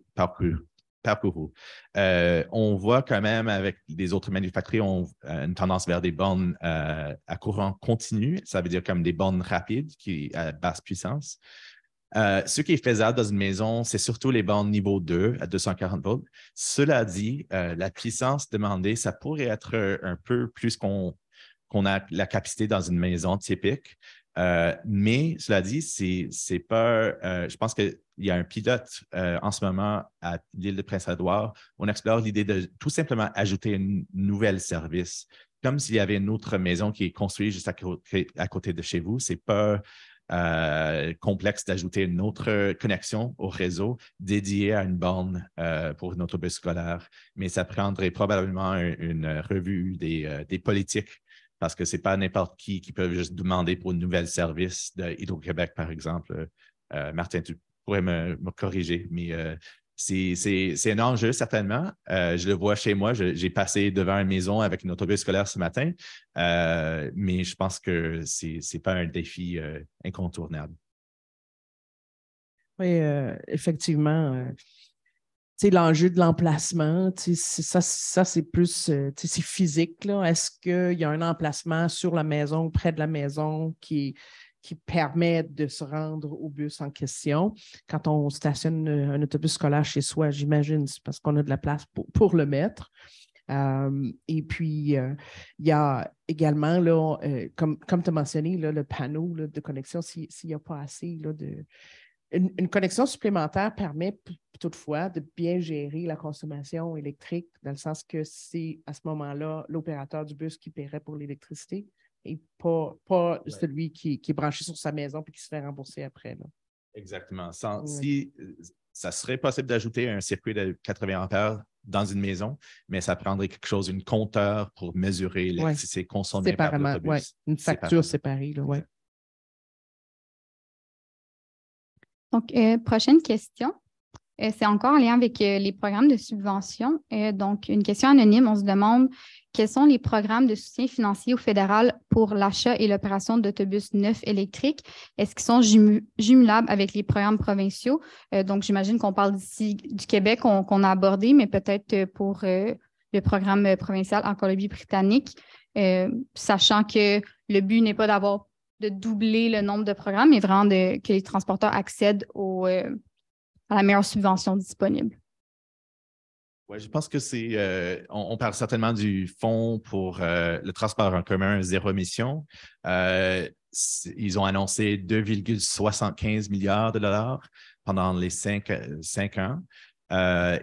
On voit quand même avec les autres manufacturiers, une tendance vers des bornes à courant continu. Ça veut dire comme des bornes rapides à basse puissance. Ce qui est faisable dans une maison, c'est surtout les bornes niveau 2 à 240 volts. Cela dit, la puissance demandée, ça pourrait être un peu plus qu'on a la capacité dans une maison typique. Mais cela dit, c'est pas. Je pense qu'il y a un pilote en ce moment à l'île de Prince-Édouard. On explore l'idée de tout simplement ajouter un nouvel service, comme s'il y avait une autre maison qui est construite juste à côté de chez vous. C'est pas complexe d'ajouter une autre connexion au réseau dédiée à une borne pour un autobus scolaire, mais ça prendrait probablement une revue des politiques parce que ce n'est pas n'importe qui peut juste demander pour un nouvel service de Hydro-Québec, par exemple. Martin, tu pourrais me corriger, mais c'est un enjeu, certainement. Je le vois chez moi. J'ai passé devant une maison avec un autobus scolaire ce matin, mais je pense que ce n'est pas un défi incontournable.
Oui, effectivement. L'enjeu de l'emplacement, ça c'est plus c'est physique. Là. Est-ce qu'il y a un emplacement sur la maison, près de la maison, qui permet de se rendre au bus en question? Quand on stationne un autobus scolaire chez soi, j'imagine, c'est parce qu'on a de la place pour le mettre. Et puis, il y a également, là, comme tu as mentionné, là, le panneau là, de connexion, s'il n'y a pas assez là, de... Une connexion supplémentaire permet toutefois de bien gérer la consommation électrique, dans le sens que c'est à ce moment-là l'opérateur du bus qui paierait pour l'électricité et pas celui qui est branché sur sa maison et qui se fait rembourser après. Là.
Exactement. Si ça serait possible d'ajouter un circuit de 80 ampères dans une maison, mais ça prendrait quelque chose, une compteur pour mesurer l'électricité consommée par l'autobus.
Ouais. Une facture séparée. Là, ouais.
Donc, prochaine question. C'est encore en lien avec les programmes de subvention. Donc, une question anonyme, on se demande quels sont les programmes de soutien financier au fédéral pour l'achat et l'opération d'autobus neufs électriques? Est-ce qu'ils sont jumelables avec les programmes provinciaux? Donc, j'imagine qu'on parle d'ici du Québec qu'on a abordé, mais peut-être pour le programme provincial en Colombie-Britannique, sachant que le but n'est pas de doubler le nombre de programmes, mais vraiment que les transporteurs accèdent à la meilleure subvention disponible.
Oui, je pense que on parle certainement du fonds pour le transport en commun zéro émission. Ils ont annoncé 2,75 milliards de dollars pendant les 5 ans.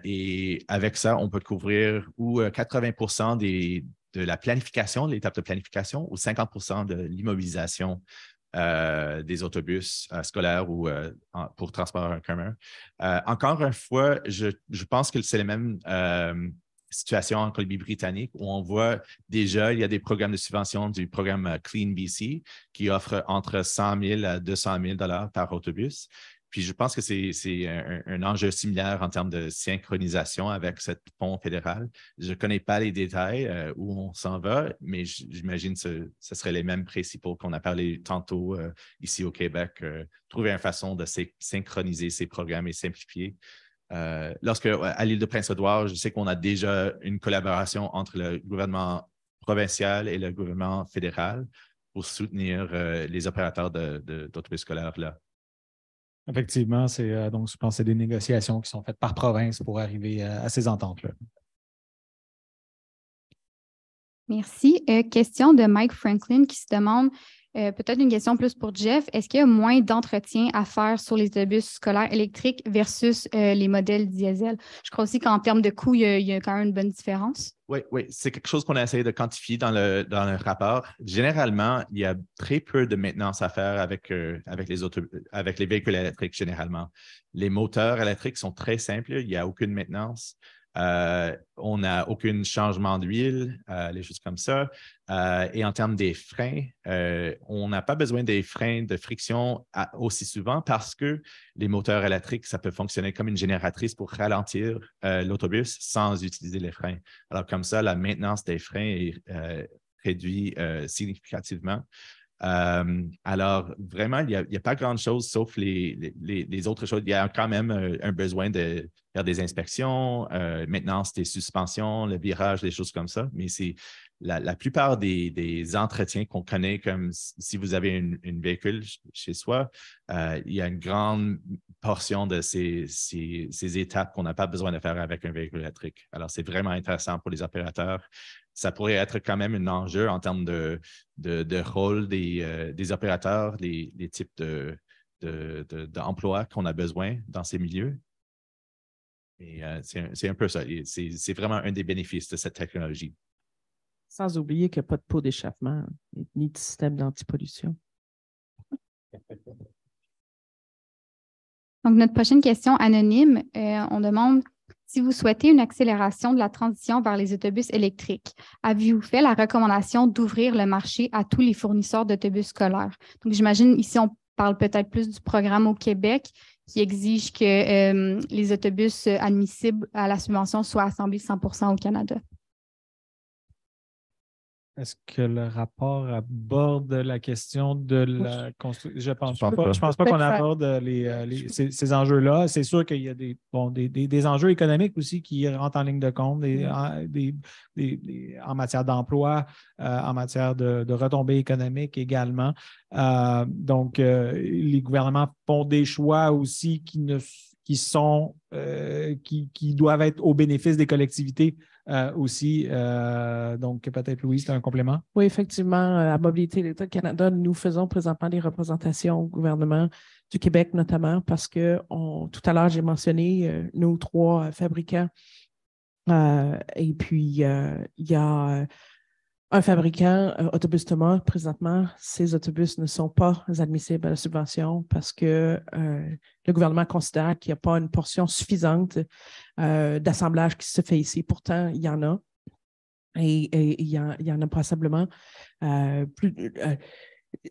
Et avec ça, on peut couvrir 80 de la planification, l'étape de planification, ou 50 de l'immobilisation des autobus scolaires ou pour transport en commun. Encore une fois, je pense que c'est la même situation en Colombie-Britannique où on voit déjà, il y a des programmes de subvention du programme Clean BC qui offre entre 100 000 à 200 000 $ par autobus. Puis je pense que c'est un enjeu similaire en termes de synchronisation avec ce fonds fédéral. Je ne connais pas les détails où on s'en va, mais j'imagine que ce seraient les mêmes principaux qu'on a parlé tantôt ici au Québec. Trouver une façon de synchroniser ces programmes et simplifier. À l'île de Prince-Édouard, je sais qu'on a déjà une collaboration entre le gouvernement provincial et le gouvernement fédéral pour soutenir les opérateurs d'autobus scolaires là.
Effectivement, donc je pense que c'est des négociations qui sont faites par province pour arriver à ces ententes-là.
Merci. Question de Mike Franklin qui se demande, peut-être une question plus pour Jeff, est-ce qu'il y a moins d'entretien à faire sur les autobus scolaires électriques versus les modèles diesel? Je crois aussi qu'en termes de coût, il y a quand même une bonne différence.
Oui, c'est quelque chose qu'on a essayé de quantifier dans le rapport. Généralement, il y a très peu de maintenance à faire avec les véhicules électriques généralement. Les moteurs électriques sont très simples, il n'y a aucune maintenance. On n'a aucun changement d'huile, les choses comme ça. Et en termes des freins, on n'a pas besoin des freins de friction aussi souvent parce que les moteurs électriques, ça peut fonctionner comme une génératrice pour ralentir l'autobus sans utiliser les freins. Alors comme ça, la maintenance des freins est réduite significativement. Alors, vraiment, il n'y a pas grand-chose sauf les autres choses. Il y a quand même un besoin de faire des inspections, maintenance des suspensions, le virage, des choses comme ça. Mais c'est la plupart des entretiens qu'on connaît, comme si vous avez une véhicule chez soi, il y a une grande portion de ces étapes qu'on n'a pas besoin de faire avec un véhicule électrique. Alors, c'est vraiment intéressant pour les opérateurs. Ça pourrait être quand même un enjeu en termes de rôle des opérateurs, les types d'emplois qu'on a besoin dans ces milieux. Et c'est un peu ça. C'est vraiment un des bénéfices de cette technologie.
Sans oublier qu'il n'y a pas de pot d'échappement ni de système d'antipollution.
Donc, notre prochaine question anonyme, on demande si vous souhaitez une accélération de la transition vers les autobus électriques, avez-vous fait la recommandation d'ouvrir le marché à tous les fournisseurs d'autobus scolaires? Donc, j'imagine ici, on parle peut-être plus du programme au Québec qui exige que les autobus admissibles à la subvention soient assemblés 100% au Canada.
Est-ce que le rapport aborde la question de la construction? Je pense pas qu'on aborde ces enjeux-là. C'est sûr qu'il y a des enjeux économiques aussi qui rentrent en ligne de compte en matière d'emploi, en matière de retombées économiques également. Donc, les gouvernements font des choix aussi qui doivent être au bénéfice des collectivités aussi. Donc, peut-être, Louise, tu as un complément?
Oui, effectivement, à Mobilité électrique Canada, nous faisons présentement des représentations au gouvernement du Québec, notamment, parce que tout à l'heure, j'ai mentionné nos 3 fabricants. Et puis, il y a un fabricant, Autobus Thomas, présentement, ces autobus ne sont pas admissibles à la subvention parce que le gouvernement considère qu'il n'y a pas une portion suffisante d'assemblage qui se fait ici. Pourtant, il y en a. Et il y en a passablement plus.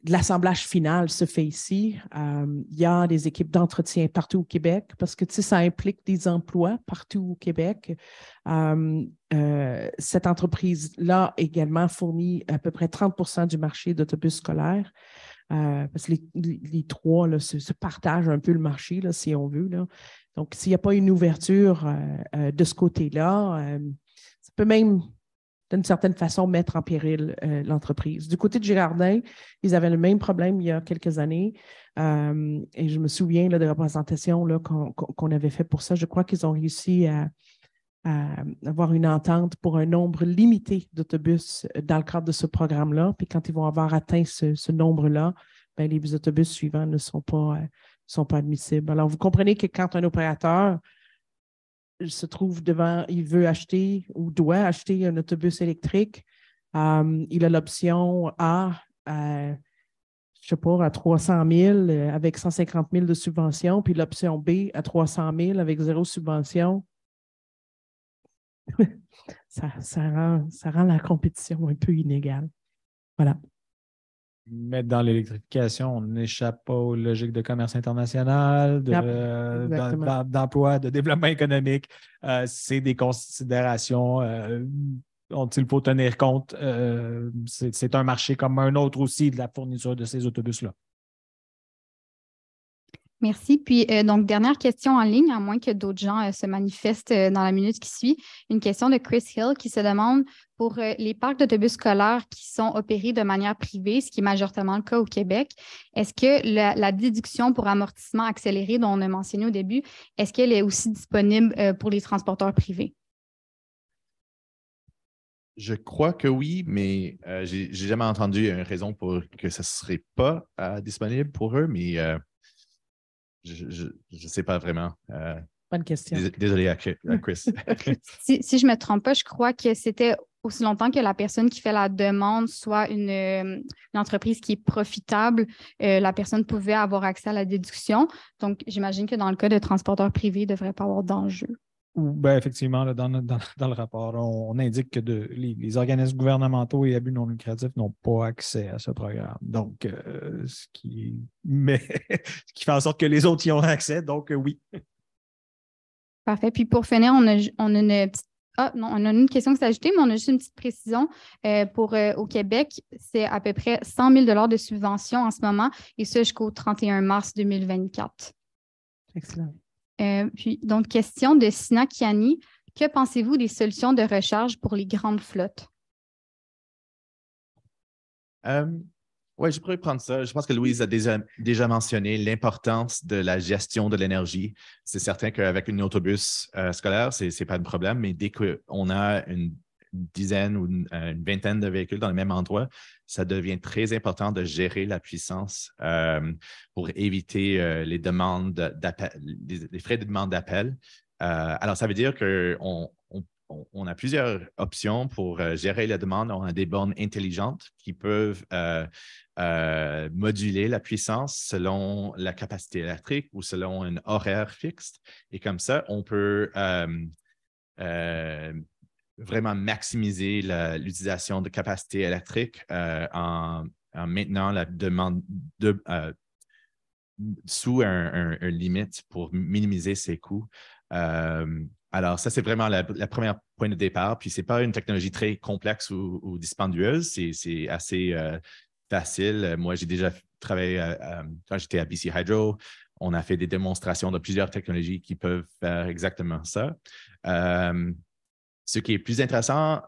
L'assemblage final se fait ici. Il y a des équipes d'entretien partout au Québec parce que ça implique des emplois partout au Québec. Cette entreprise-là également fournit à peu près 30% du marché d'autobus scolaires. Parce que les 3 là, se partagent un peu le marché, là, si on veut. Là. Donc, s'il n'y a pas une ouverture de ce côté-là, ça peut même d'une certaine façon, mettre en péril l'entreprise. Du côté de Girardin, ils avaient le même problème il y a quelques années. Et je me souviens là, des représentations là, qu'on avait fait pour ça. Je crois qu'ils ont réussi à avoir une entente pour un nombre limité d'autobus dans le cadre de ce programme-là. Puis quand ils vont avoir atteint ce nombre-là, bien, les autobus suivants ne sont pas admissibles. Alors, vous comprenez que quand un opérateur se trouve devant, il veut acheter ou doit acheter un autobus électrique, il a l'option A, je ne sais pas, à 300 000 avec 150 000 de subvention, puis l'option B à 300 000 avec 0 subvention. ça rend la compétition un peu inégale. Voilà.
Mais dans l'électrification, on n'échappe pas aux logiques de commerce international, d'emploi, de développement économique. C'est des considérations dont il faut tenir compte. C'est un marché comme un autre aussi de la fourniture de ces autobus-là.
Merci. Puis, donc, dernière question en ligne, à moins que d'autres gens se manifestent dans la minute qui suit. Une question de Chris Hill qui se demande pour les parcs d'autobus scolaires qui sont opérés de manière privée, ce qui est majoritairement le cas au Québec, est-ce que la déduction pour amortissement accéléré dont on a mentionné au début, est-ce qu'elle est aussi disponible pour les transporteurs privés?
Je crois que oui, mais je n'ai jamais entendu une raison pour que ça ne serait pas disponible pour eux, mais je ne sais pas vraiment.
Bonne question.
Désolé à Chris.
Si je ne me trompe pas, je crois que c'était aussi longtemps que la personne qui fait la demande soit une entreprise qui est profitable, la personne pouvait avoir accès à la déduction. Donc, j'imagine que dans le cas de transporteurs privés, il ne devrait pas avoir d'enjeu.
Ben, effectivement, là, dans le rapport, on indique que les organismes gouvernementaux et abus non lucratifs n'ont pas accès à ce programme. Donc, ce qui fait en sorte que les autres y ont accès. Donc, oui.
Parfait. Puis pour finir, on a une question qui s'est ajoutée, mais on a juste une petite précision. Au Québec, c'est à peu près 100 000 de subventions en ce moment, et ça jusqu'au 31 mars 2024.
Excellent.
Puis, donc, question de Sina Kiani. Que pensez-vous des solutions de recharge pour les grandes flottes?
Oui, je pourrais prendre ça. Je pense que Louise a déjà mentionné l'importance de la gestion de l'énergie. C'est certain qu'avec un autobus scolaire, ce n'est pas un problème, mais dès qu'on a une dizaine ou une vingtaine de véhicules dans le même endroit, ça devient très important de gérer la puissance pour éviter les demandes d'appel, les frais de demande d'appel. Alors, ça veut dire qu'on a plusieurs options pour gérer la demande. On a des bornes intelligentes qui peuvent moduler la puissance selon la capacité électrique ou selon un horaire fixe. Et comme ça, on peut vraiment maximiser l'utilisation de capacité électrique en maintenant la demande sous un limite pour minimiser ses coûts. Alors, ça, c'est vraiment la première point de départ. Puis, ce n'est pas une technologie très complexe ou dispendieuse. C'est assez facile. Moi, j'ai déjà travaillé quand j'étais à BC Hydro. On a fait des démonstrations de plusieurs technologies qui peuvent faire exactement ça. Ce qui est plus intéressant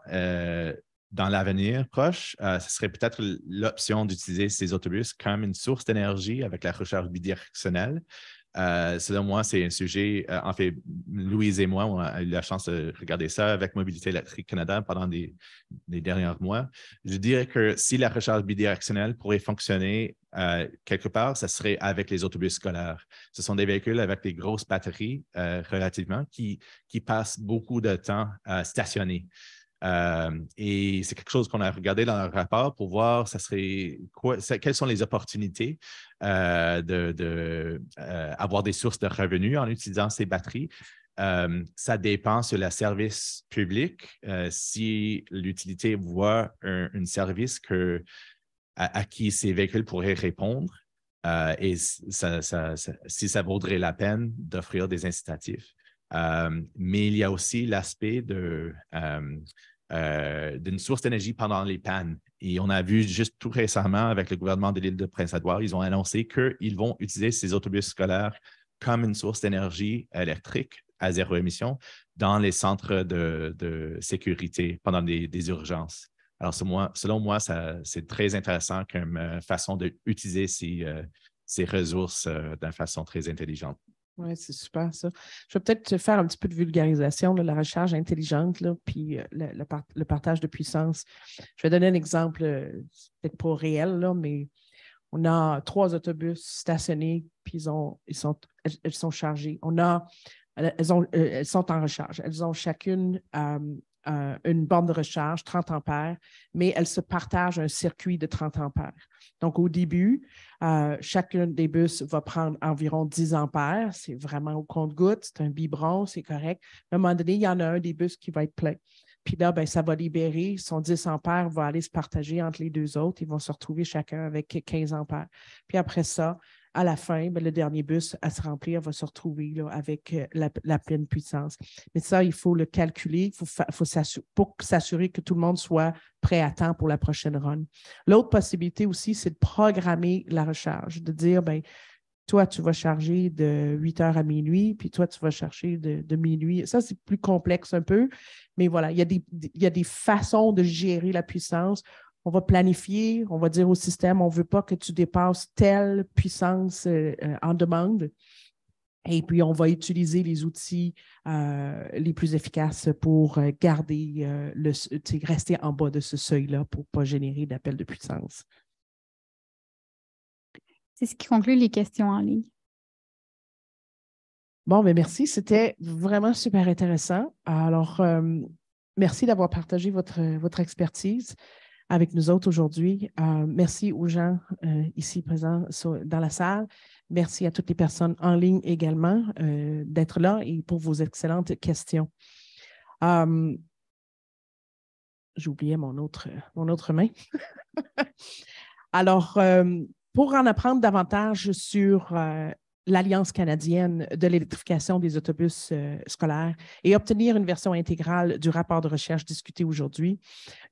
dans l'avenir proche, ce serait peut-être l'option d'utiliser ces autobus comme une source d'énergie avec la recharge bidirectionnelle. Selon moi, c'est un sujet, en fait, Louise et moi, on a eu la chance de regarder ça avec Mobilité électrique Canada pendant les derniers mois. Je dirais que si la recharge bidirectionnelle pourrait fonctionner quelque part, ça serait avec les autobus scolaires. Ce sont des véhicules avec des grosses batteries relativement qui passent beaucoup de temps stationnés. Et c'est quelque chose qu'on a regardé dans le rapport pour voir quelles sont les opportunités d'avoir des sources de revenus en utilisant ces batteries. Ça dépend sur le service public. Si l'utilité voit un service à qui ces véhicules pourraient répondre, et si ça vaudrait la peine d'offrir des incitatifs. Mais il y a aussi l'aspect d'une source d'énergie pendant les pannes. Et on a vu juste tout récemment avec le gouvernement de l'île de Prince-Édouard, ils ont annoncé qu'ils vont utiliser ces autobus scolaires comme une source d'énergie électrique à zéro émission dans les centres de sécurité pendant des urgences. Alors, selon moi, c'est très intéressant comme façon d'utiliser ces ressources d'une façon très intelligente.
Oui, c'est super ça. Je vais peut-être faire un petit peu de vulgarisation de la recharge intelligente, là, puis le partage de puissance. Je vais donner un exemple, peut-être pas réel, là, mais on a 3 autobus stationnés, puis elles sont chargés. Elles sont en recharge. Elles ont chacune une borne de recharge, 30 ampères, mais elles se partagent un circuit de 30 ampères. Donc, au début, chacun des bus va prendre environ 10 ampères. C'est vraiment au compte-gouttes, c'est un biberon, c'est correct. À un moment donné, il y en a un des bus qui va être plein. Puis là, ça va libérer, son 10 ampères va aller se partager entre les 2 autres. Ils vont se retrouver chacun avec 15 ampères. Puis après ça, à la fin, le dernier bus à se remplir va se retrouver là, avec la pleine puissance. Mais ça, il faut le calculer pour s'assurer que tout le monde soit prêt à temps pour la prochaine run. L'autre possibilité aussi, c'est de programmer la recharge, de dire, toi, tu vas charger de 8 heures à minuit, puis toi, tu vas charger de minuit. Ça, c'est plus complexe un peu, mais voilà, il y a des façons de gérer la puissance. On va planifier, on va dire au système, on ne veut pas que tu dépasses telle puissance en demande. Et puis, on va utiliser les outils les plus efficaces pour garder rester en bas de ce seuil-là pour ne pas générer d'appel de puissance.
C'est ce qui conclut les questions en ligne.
Bon, bien, merci. C'était vraiment super intéressant. Alors, merci d'avoir partagé votre expertise avec nous autres aujourd'hui. Merci aux gens ici présents dans la salle. Merci à toutes les personnes en ligne également d'être là et pour vos excellentes questions. J'oubliais mon autre main. Alors, pour en apprendre davantage sur l'Alliance canadienne de l'électrification des autobus scolaires et obtenir une version intégrale du rapport de recherche discuté aujourd'hui,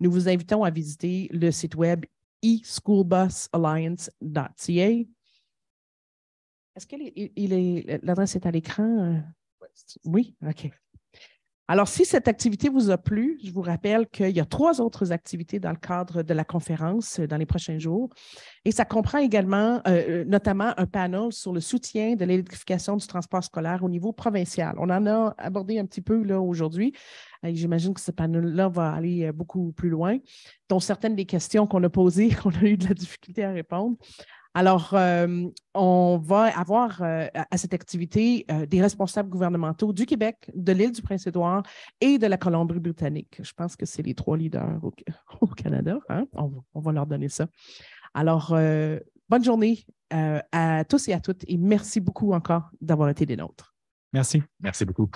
nous vous invitons à visiter le site web eschoolbusalliance.ca. Est-ce que l'adresse est à l'écran? Oui? OK. Alors, si cette activité vous a plu, je vous rappelle qu'il y a 3 autres activités dans le cadre de la conférence dans les prochains jours. Et ça comprend également, notamment, un panel sur le soutien de l'électrification du transport scolaire au niveau provincial. On en a abordé un petit peu là aujourd'hui. J'imagine que ce panel-là va aller beaucoup plus loin, dont certaines des questions qu'on a posées, qu'on a eu de la difficulté à répondre. Alors, on va avoir à cette activité des responsables gouvernementaux du Québec, de l'île du Prince-Édouard et de la Colombie-Britannique. Je pense que c'est les 3 leaders au Canada. Hein? On va leur donner ça. Alors, bonne journée à tous et à toutes et merci beaucoup encore d'avoir été des nôtres.
Merci.
Merci beaucoup.